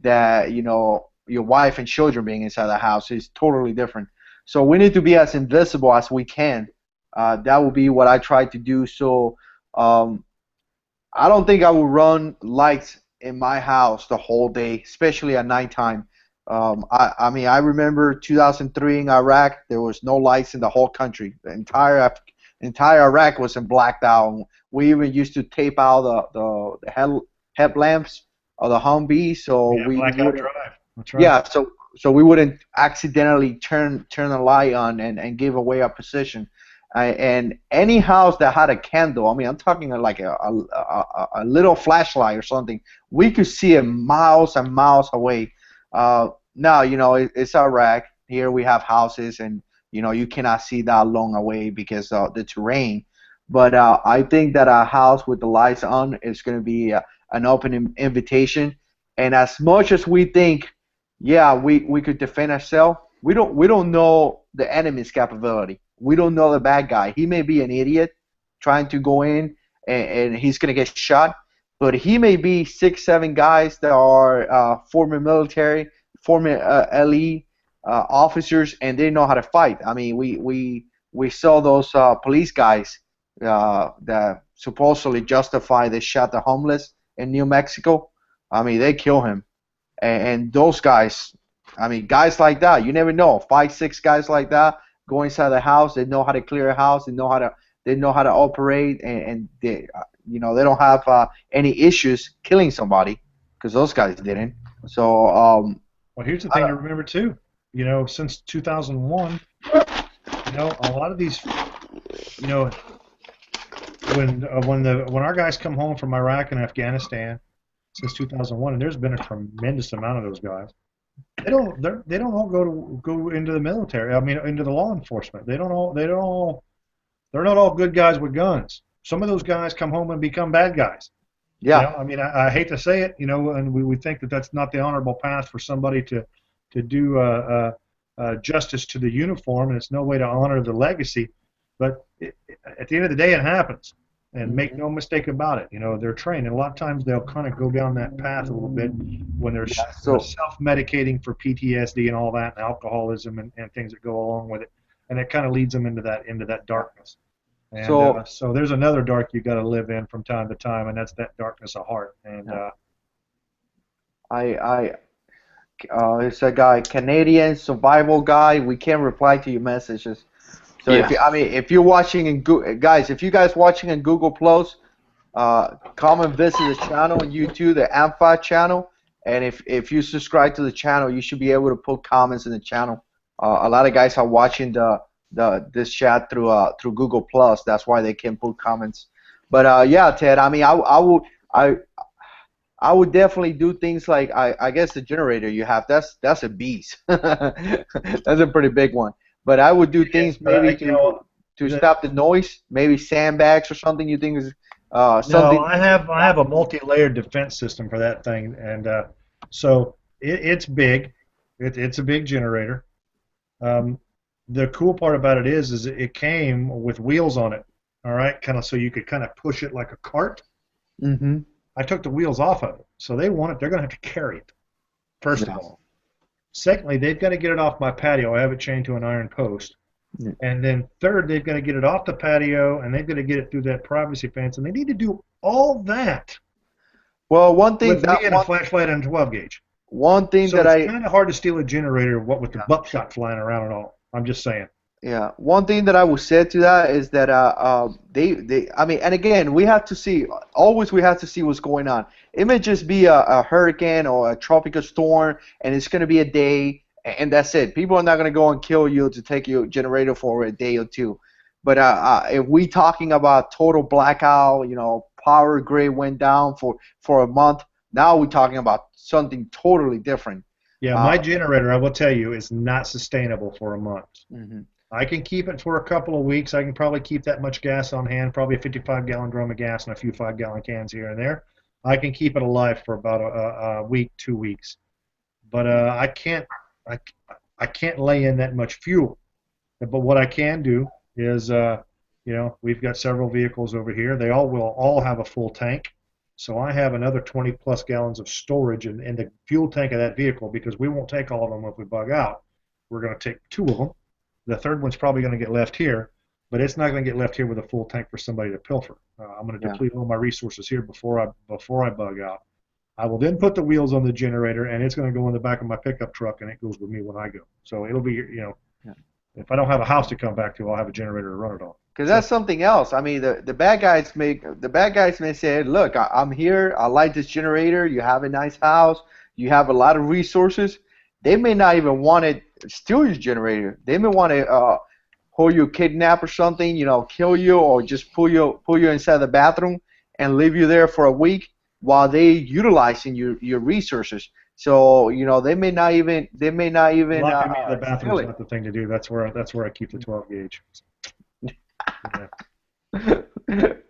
that your wife and children being inside the house is totally different. So we need to be as invisible as we can. That will be what I try to do. So I don't think I will run lights in my house the whole day, especially at nighttime. I mean, I remember 2003 in Iraq, there was no lights in the whole country. The entire Iraq was in blacked out. We even used to tape out the headlamps of the Humvee, so Yeah, we blackout wouldn't. drive. That's right. Yeah, so we wouldn't accidentally turn the light on and give away our position. And any house that had a candle, I mean, I'm talking like a little flashlight or something, we could see it miles and miles away. Now, it's Iraq. Here we have houses, and you cannot see that long away because of the terrain. But I think that a house with the lights on is going to be an open invitation. And as much as we think, yeah, we could defend ourselves, we don't know the enemy's capability. We don't know the bad guy. He may be an idiot trying to go in and he's going to get shot, but he may be 6, 7 guys that are former military, former LE officers, and they know how to fight. I mean, we saw those police guys that supposedly justify they shot the homeless in New Mexico. I mean, they kill him, and those guys. I mean, guys like that, you never know. 5, 6 guys like that go inside the house. They know how to clear a house. They know how to operate, and they they don't have any issues killing somebody because those guys didn't. So Well, here's the thing to remember too. Since 2001, a lot of these, when our guys come home from Iraq and Afghanistan since 2001, and there's been a tremendous amount of those guys. They don't all go into the military. I mean, into the law enforcement. They're not all good guys with guns. Some of those guys come home and become bad guys. yeah, I mean, I hate to say it, and we think that that's not the honorable path for somebody to do justice to the uniform, and it's no way to honor the legacy. But at the end of the day, it happens. And make no mistake about it, they're trained. And a lot of times they'll kind of go down that path a little bit when they're self-medicating for PTSD and all that, and alcoholism and things that go along with it. And it kind of leads them into that darkness. And so there's another dark you got to live in from time to time, and that's that darkness of heart. And it's a guy, Canadian survival guy. We can't reply to your messages. So if you're watching in guys, if you guys watching in Google Plus, come and visit the channel on YouTube, the AMFAW channel, and if you subscribe to the channel, you should be able to put comments in the channel. A lot of guys are watching this chat through Google Plus. That's why they can put comments. But yeah, Ted, I mean, I would definitely do things like I guess the generator you have. That's a beast. That's a pretty big one. But I would do things maybe to stop the noise, maybe sandbags or something. You think is something? No, I have a multi-layered defense system for that thing, and so it's big. It's a big generator. The cool part about it is it came with wheels on it. All right, kind of so you could kind of push it like a cart. Mm-hmm. I took the wheels off of it, so they're going to have to carry it. First of all. Secondly, they've got to get it off my patio. I have it chained to an iron post. Yeah. And then third, they've got to get it off the patio, and they've got to get it through that privacy fence, and they need to do all that. Well, one thing with me and a flashlight and a 12 gauge. One thing so it's kind of hard to steal a generator, what with the buckshot flying around and all. I'm just saying. Yeah, one thing that I would say to that is that I mean, and again, we have to see, always we have to see what's going on. It may just be a hurricane or a tropical storm, and it's going to be a day, and that's it. People are not going to go and kill you to take your generator for a day or two. But if we talking about total blackout, power grid went down for a month, now we're talking about something totally different. Yeah, my generator, I will tell you, is not sustainable for a month. Mhm. I can keep it for a couple of weeks. I can probably keep that much gas on hand, probably a 55-gallon drum of gas and a few 5-gallon cans here and there. I can keep it alive for about a week, 2 weeks. But I, I can't lay in that much fuel. But what I can do is, we've got several vehicles over here. They will all have a full tank. So I have another 20 plus gallons of storage in the fuel tank of that vehicle because we won't take all of them if we bug out. We're going to take 2 of them. The third one's probably going to get left here, but it's not going to get left here with a full tank for somebody to pilfer. I'm going to deplete all my resources here before I bug out. I will then put the wheels on the generator, and it's going to go in the back of my pickup truck, and it goes with me when I go. So it'll be, if I don't have a house to come back to, I'll have a generator to run it on. Because that's something else. I mean, the bad guys may say, look, I'm here. I like this generator. You have a nice house. You have a lot of resources. They may not even want to steal your generator. They may want to hold you kidnap or something, kill you, or just pull you inside the bathroom and leave you there for a week while they utilizing your resources. So they may not even Locking me in the bathroom is not the thing to do. That's where I keep the 12 gauge. Yeah.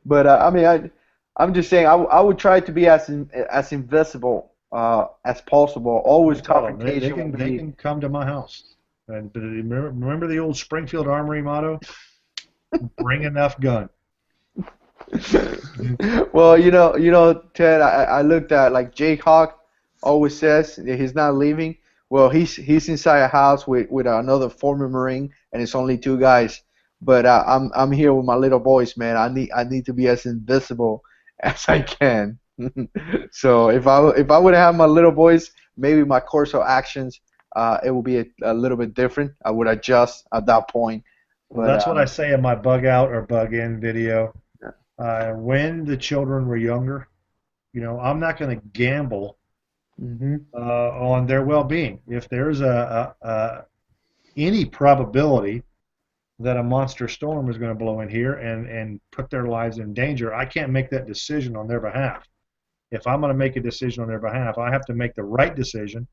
But I mean, I'm just saying I would try to be as invisible as possible. Always confrontation. They can come to my house. And remember the old Springfield Armory motto? Bring enough gun. Well, Ted, I looked at, like, Jake Hawk always says that he's not leaving. Well, he's inside a house with another former Marine, and it's only 2 guys. But I'm here with my little boys, man. I need to be as invisible as I can. So if I would have my little boys, maybe my course of actions it will be a little bit different. I would adjust at that point. Well, that's what I say in my bug out or bug in video. When the children were younger, I'm not going to gamble on their well-being. If there's any probability that a monster storm is going to blow in here and put their lives in danger, I can't make that decision on their behalf. If I'm going to make a decision on their behalf, I have to make the right decision,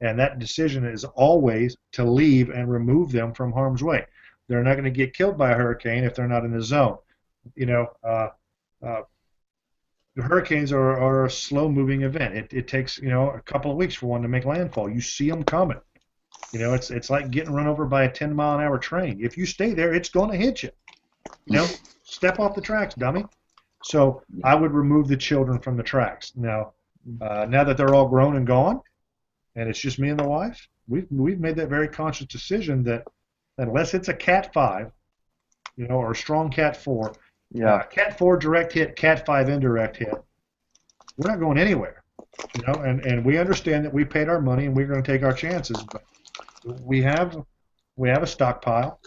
and that decision is always to leave and remove them from harm's way. They're not going to get killed by a hurricane if they're not in the zone. Hurricanes are a slow-moving event. It takes a couple of weeks for one to make landfall. You see them coming. It's like getting run over by a 10-mile-an-hour train. If you stay there, it's going to hit you. Step off the tracks, dummy. So I would remove the children from the tracks. Now that they're all grown and gone, and it's just me and the wife, we've made that very conscious decision that unless it's a Cat 5, or a strong Cat 4, Cat 4 direct hit, Cat 5 indirect hit, we're not going anywhere. And we understand that we paid our money and we're going to take our chances, but we have a stockpile.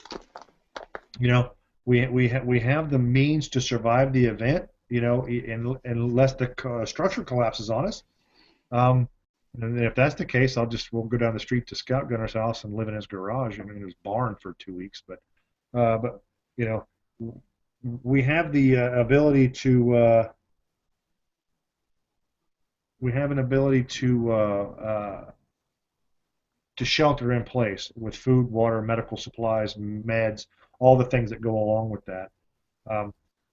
We have the means to survive the event. Unless the structure collapses on us. And if that's the case, we'll go down the street to Scout Gunner's house and live in his garage and in his barn for 2 weeks. But we have the ability to. We have an ability to shelter in place with food, water, medical supplies, meds, all the things that go along with that.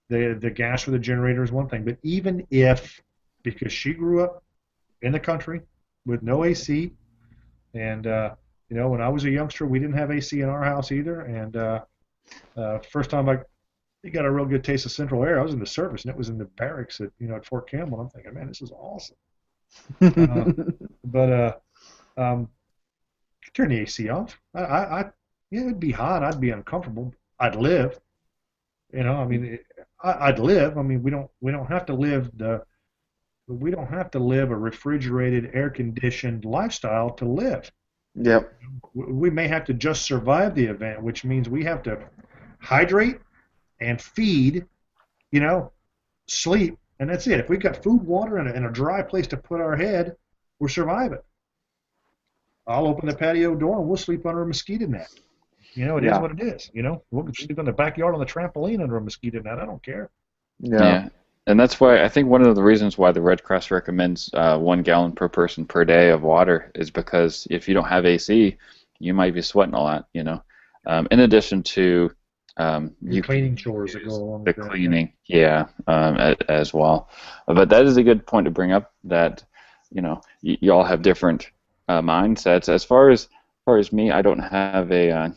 The gas for the generator is one thing, but even if, because she grew up in the country with no AC, and when I was a youngster, we didn't have AC in our house either, and first time I got a real good taste of central air, I was in the service, and it was in the barracks at Fort Campbell. I'm thinking, man, this is awesome. But turn the AC off. It'd be hot. I'd be uncomfortable. I'd live. I'd live. I mean, we don't have to live a refrigerated, air-conditioned lifestyle to live. Yep. We may have to just survive the event, which means we have to hydrate and feed, you know, sleep, and that's it. If we've got food, water, and a dry place to put our head, we're surviving. I'll open the patio door and we'll sleep under a mosquito net. It is Yeah. what it is. We'll sleep in the backyard on the trampoline under a mosquito net. I don't care. Yeah. Yeah, and that's why I think one of the reasons why the Red Cross recommends 1 gallon per person per day of water is because if you don't have AC, you might be sweating a lot. In addition to The you cleaning can chores that go use along the with that. Yeah. cleaning, yeah, as well. But that is a good point to bring up that you all have different mindsets. As far as me, I don't have a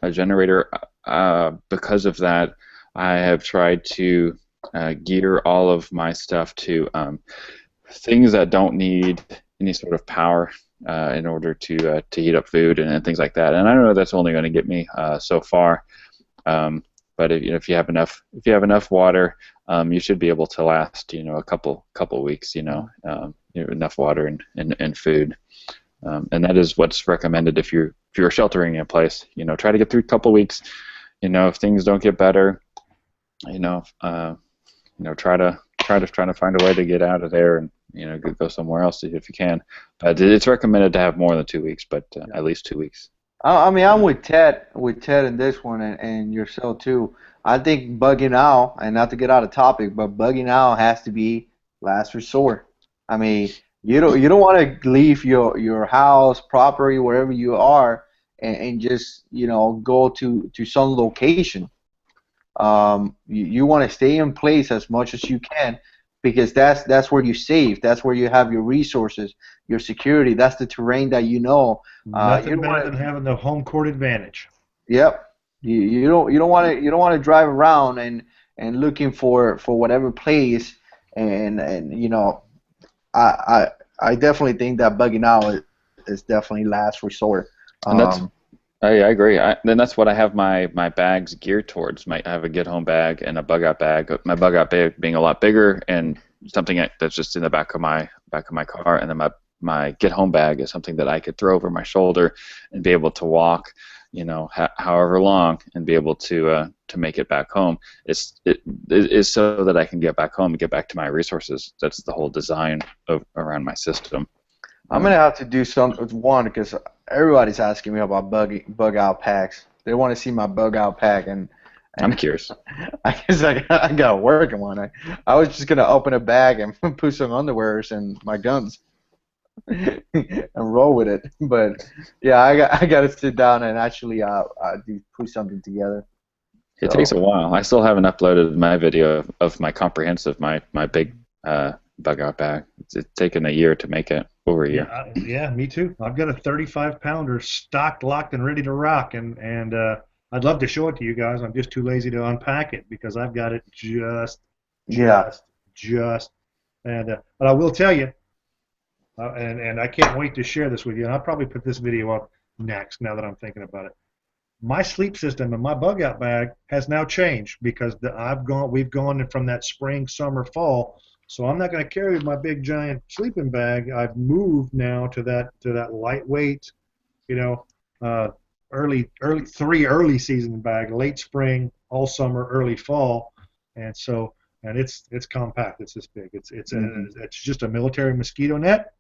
generator. Because of that, I have tried to gear all of my stuff to things that don't need any sort of power in order to heat up food and things like that. And I know that's only going to get me so far. But if you have enough water, you should be able to last a couple weeks. Enough water and food. And that is what's recommended if you're sheltering in place. Try to get through a couple weeks. If things don't get better, try to find a way to get out of there and go somewhere else if you can. But it's recommended to have more than 2 weeks, but at least 2 weeks. I mean, I'm with Ted in this one, and yourself too. I think bugging out, and not to get out of topic, but bugging out has to be last resort. I mean, you don't want to leave your house, property, wherever you are, and just go to some location. You want to stay in place as much as you can because that's where you save. That's where you have your resources, your security. That's the terrain that you know. You Nothing don't better want than to. having the home court advantage. Yep. You don't want to drive around and looking for whatever place and I I definitely think that bugging out is definitely last resort. And that's Um, I agree. Then that's what I have my bags geared towards. I have a get home bag and a bug out bag. My bug out bag being a lot bigger and something that's just in the back of my car, and then my get home bag is something that I could throw over my shoulder and be able to walk, however long, and be able to make it back home. It is so that I can get back home and get back to my resources. That's the whole design around my system. I'm gonna have to do one because everybody's asking me about bug out packs. They want to see my bug out pack, and I'm curious. I guess I gotta work on one. I was just gonna open a bag and put some underwears and my guns and roll with it. But yeah, I gotta sit down and actually put something together. It So takes a while. I still haven't uploaded my video of my comprehensive, my big bug out bag. It's taken a year to make it, over a Yeah, year. yeah, me too. I've got a 35-pounder stocked, locked, and ready to rock, and I'd love to show it to you guys. I'm just too lazy to unpack it because I've got it yeah, just, just, and but I will tell you, and I can't wait to share this with you. And I'll probably put this video up next. Now that I'm thinking about it, my sleep system and my bug out bag has now changed because we've gone from that spring, summer, fall. So I'm not going to carry my big giant sleeping bag. I've moved now to that lightweight, you know, uh, early season bag, late spring, all summer, early fall, and it's compact. It's this big. It's just a military mosquito net.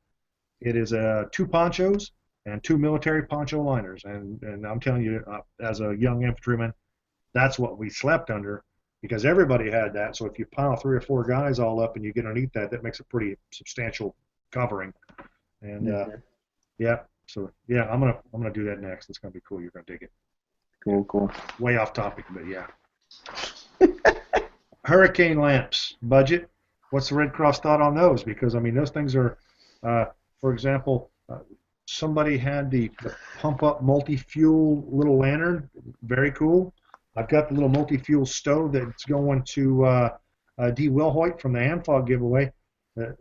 It is two ponchos and two military poncho liners, and I'm telling you, as a young infantryman, that's what we slept under because everybody had that. So if you pile 3 or 4 guys all up and you get underneath that, that makes a pretty substantial covering. And yeah, so yeah, I'm gonna do that next. It's gonna be cool. You're gonna dig it. cool. Way off topic, but yeah. Hurricane lamps budget. What's the Red Cross thought on those? Because I mean, those things are, for example, somebody had the pump up multi-fuel little lantern. Very cool. I've got the little multi-fuel stove that's going to D. Wilhoit from the AMFAW giveaway.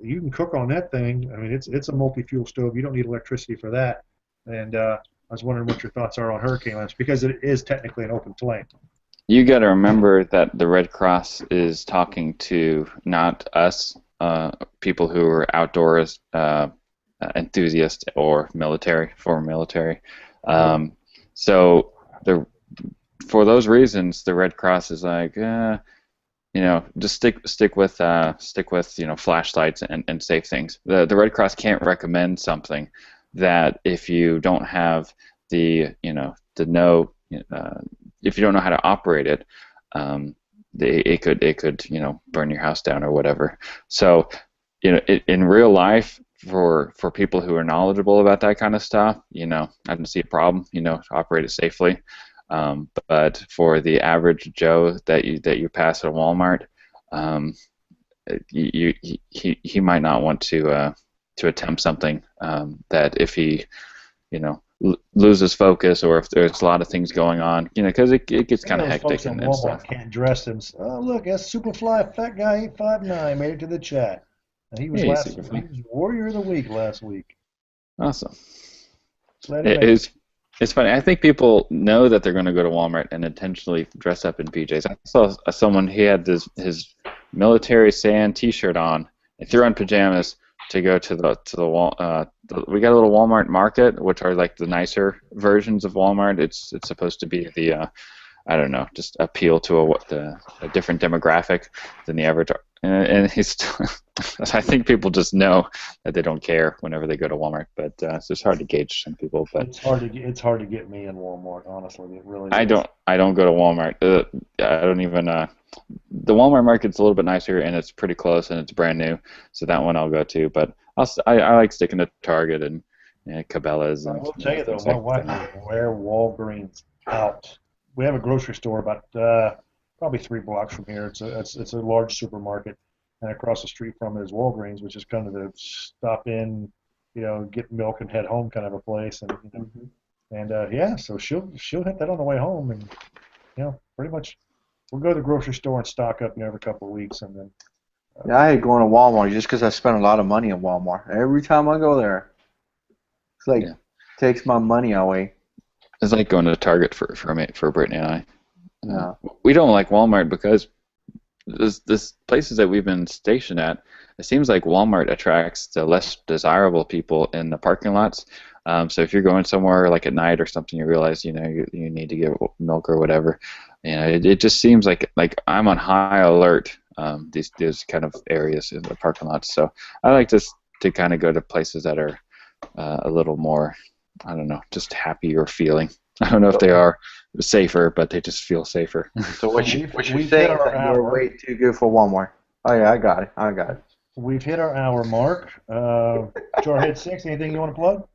You can cook on that thing. I mean, it's a multi-fuel stove. You don't need electricity for that. And I was wondering what your thoughts are on hurricane lamps because it is technically an open flame. You got to remember that the Red Cross is talking to not us, people who are outdoors, enthusiast or former military. So for those reasons, the Red Cross is like, just stick with flashlights and safe things. The Red Cross can't recommend something that if you don't have if you don't know how to operate it, it could burn your house down or whatever. So in real life, for people who are knowledgeable about that kind of stuff, I don't see a problem, to operate it safely. But for the average Joe that you pass at Walmart, he might not want to attempt something that if he loses focus, or if there's a lot of things going on, because it gets kind of hectic and Walmart stuff. Can't dress themselves. Oh, look, that's Superfly fat guy 859 made it to the chat. And he was he was Warrior of the Week last week. Awesome. It's funny. I think people know that they're going to go to Walmart and intentionally dress up in PJs. I saw someone, he had his military sand T-shirt on and threw on pajamas to go to the we got a little Walmart market, which are like the nicer versions of Walmart. It's supposed to be the I don't know, just appeal to a different demographic than the average. And he's, I think people just know that they don't care whenever they go to Walmart, but it's just hard to gauge some people. But it's hard to get me in Walmart, honestly. It really is. I don't go to Walmart. I don't even. The Walmart market's a little bit nicer, and it's pretty close, and it's brand new, so that one I'll go to. But I like sticking to Target and Cabela's. I will tell you though, my wife will wear Walgreens out. We have a grocery store about probably 3 blocks from here. It's a large supermarket, and across the street from it is Walgreens, which is kind of the stop in, get milk and head home kind of a place, and so she'll hit that on the way home, and pretty much we'll go to the grocery store and stock up every couple of weeks, and then. I hate going to Walmart just because I spend a lot of money on Walmart. Every time I go there, it's like takes my money away. It's like going to Target for Brittany and I. Yeah. We don't like Walmart because this places that we've been stationed at, it seems like Walmart attracts the less desirable people in the parking lots. So if you're going somewhere like at night or something, you realize you need to get milk or whatever. It just seems like I'm on high alert these kind of areas in the parking lots. So I like to kind of go to places that are a little more, I don't know, just happier feeling. I don't know if they are safer, but they just feel safer. So what you're saying is that you're way too good for Walmart. Oh yeah, I got it. We've hit our hour mark. Jarhead 6, anything you want to plug?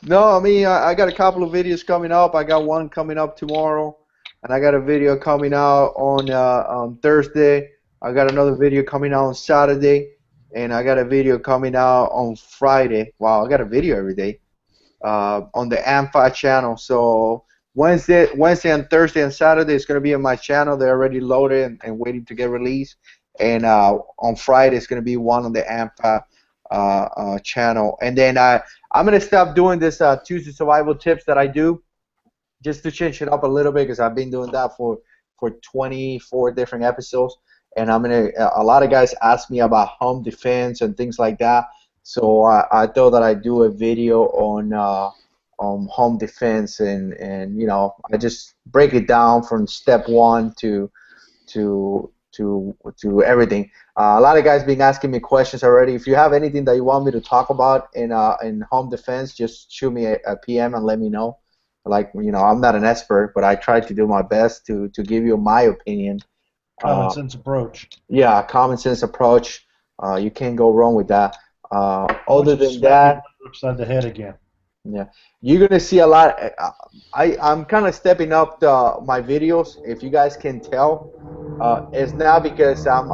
No, I mean, I got a couple of videos coming up. I got one coming up tomorrow, and I got a video coming out on Thursday. I got another video coming out on Saturday, and I got a video coming out on Friday. Wow, I got a video every day on the AMFAW channel. So Wednesday and Thursday and Saturday is going to be on my channel. They're already loaded and waiting to get released. And on Friday it's going to be one on the AMFAW channel. And then I'm going to stop doing this Tuesday survival tips that I do, just to change it up a little bit, because I've been doing that for 24 different episodes. And a lot of guys ask me about home defense and things like that. So I thought that I'd do a video on home defense, and I just break it down from step 1 to everything. A lot of guys been asking me questions already. If you have anything that you want me to talk about in home defense, just shoot me a PM and let me know. I'm not an expert, but I try to do my best to give you my opinion. Common sense approach. Yeah, common sense approach. You can't go wrong with that. Other than that, upside the head again. Yeah, you're gonna see a lot. I'm kind of stepping up my videos. If you guys can tell, it's not because I'm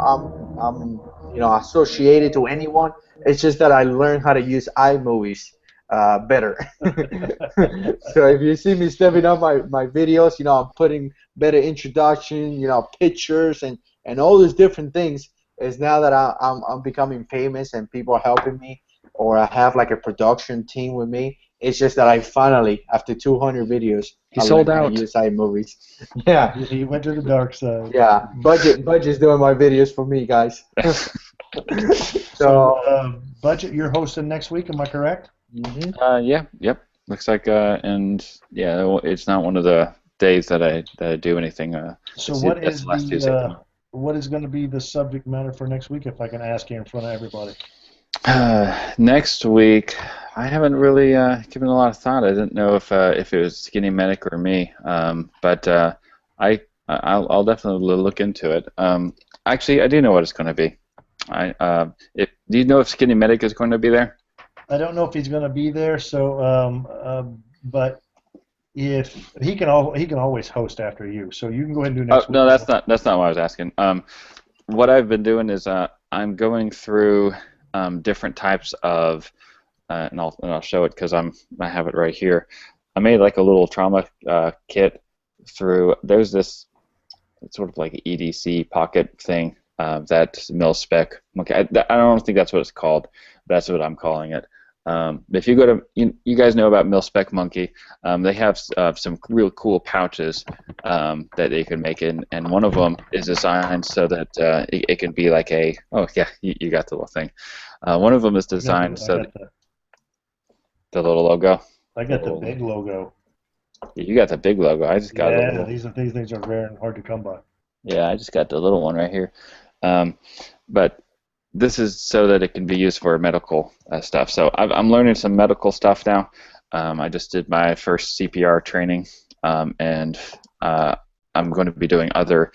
associated to anyone. It's just that I learned how to use iMovies better. So if you see me stepping up my videos, I'm putting better introduction, pictures and all these different things. Is now that I'm becoming famous and people are helping me, or I have like a production team with me. It's just that I finally, after 200 videos, He sold learned how out. to use iMovies. Yeah. He went to the dark side. Yeah. Budget's doing my videos for me, guys. So, Budget, you're hosting next week, am I correct? Yeah, yep. Looks like, and yeah, it's not one of the days that I do anything. So that's the last Tuesday of the month. what is going to be the subject matter for next week, if I can ask you in front of everybody? Next week, I haven't really given a lot of thought. I didn't know if it was Skinny Medic or me, but I'll definitely look into it. Actually, I do know what it's going to be. Do you know if Skinny Medic is going to be there? I don't know if he's going to be there. So, but if he can always host after you. So you can go ahead and do next week. No, that's not what I was asking. What I've been doing is I'm going through different types of, and I'll show it because I have it right here. I made like a little trauma kit through. There's this sort of like EDC pocket thing that mil-spec monkey. I don't think that's what it's called. That's what I'm calling it. If you go to, you guys know about mil-spec monkey. They have some real cool pouches that they can make, and one of them is designed so that it can be like a. Oh yeah, you got the little thing. One of them is designed so that the little logo. I got the big logo. You got the big logo. I just got the little. These things are rare and hard to come by. Yeah, I just got the little one right here. But this is so that it can be used for medical stuff. So I'm learning some medical stuff now. I just did my first CPR training, and I'm going to be doing other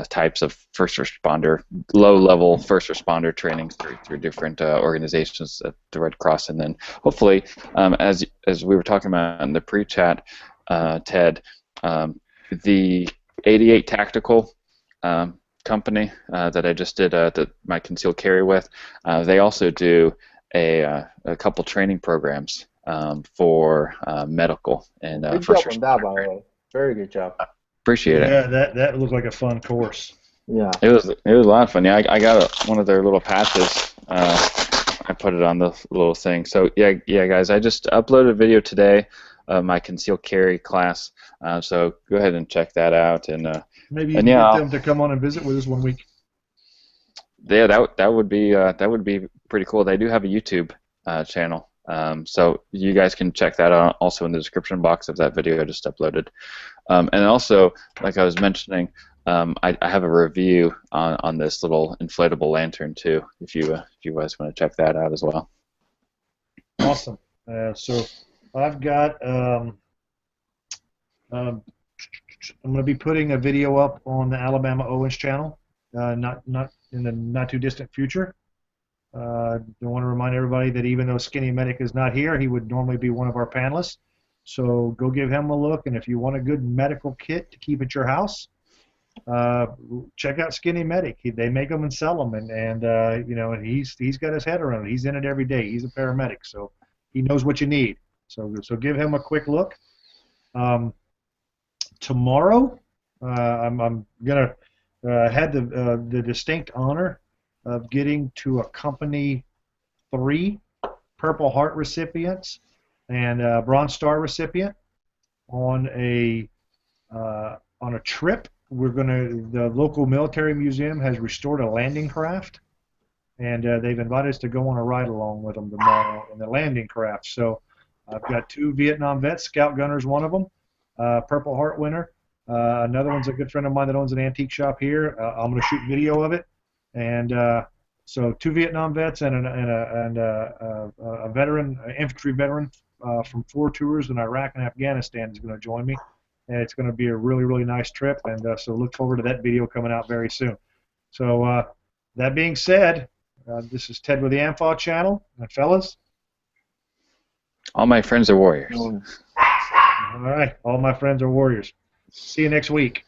types of first responder, low-level first responder training through different organizations at the Red Cross, and then hopefully, as we were talking about in the pre-chat, Ted, the 88 Tactical company that I just did my concealed carry with, they also do a couple training programs for medical and good first job on that, by the way. Very good job. Appreciate it. Yeah, that looked like a fun course. Yeah. It was a lot of fun. Yeah, I got one of their little patches. I put it on the little thing. So yeah, guys, I just uploaded a video today of my concealed carry class. So go ahead and check that out. And maybe you can get them to come on and visit with us one week. Yeah, that would be pretty cool. They do have a YouTube channel. So you guys can check that out also in the description box of that video I just uploaded. And also, like I was mentioning, I have a review on this little inflatable lantern too. If you guys want to check that out as well. Awesome. So I've got. I'm going to be putting a video up on the Alabama Owens channel. Not in the not too distant future. I want to remind everybody that even though Skinny Medic is not here, he would normally be one of our panelists. So go give him a look, and if you want a good medical kit to keep at your house, check out Skinny Medic. They make them and sell them, and you know, he's got his head around it. He's in it every day. He's a paramedic, so he knows what you need. So give him a quick look. Tomorrow, I'm gonna had the distinct honor of getting to accompany 3 Purple Heart recipients and Bronze Star recipient on a trip. The local military museum has restored a landing craft, and they've invited us to go on a ride along with them tomorrow in the landing craft. So I've got 2 Vietnam vets. Scout Gunner's one of them, Purple Heart winner. Another one's a good friend of mine that owns an antique shop here. I'm going to shoot video of it. And so 2 Vietnam vets and a veteran, infantry veteran from 4 tours in Iraq and Afghanistan is going to join me. And it's going to be a really, really nice trip. And so look forward to that video coming out very soon. So that being said, this is Ted with the AMFAW Channel. And fellas? All my friends are warriors. All right. All my friends are warriors. See you next week.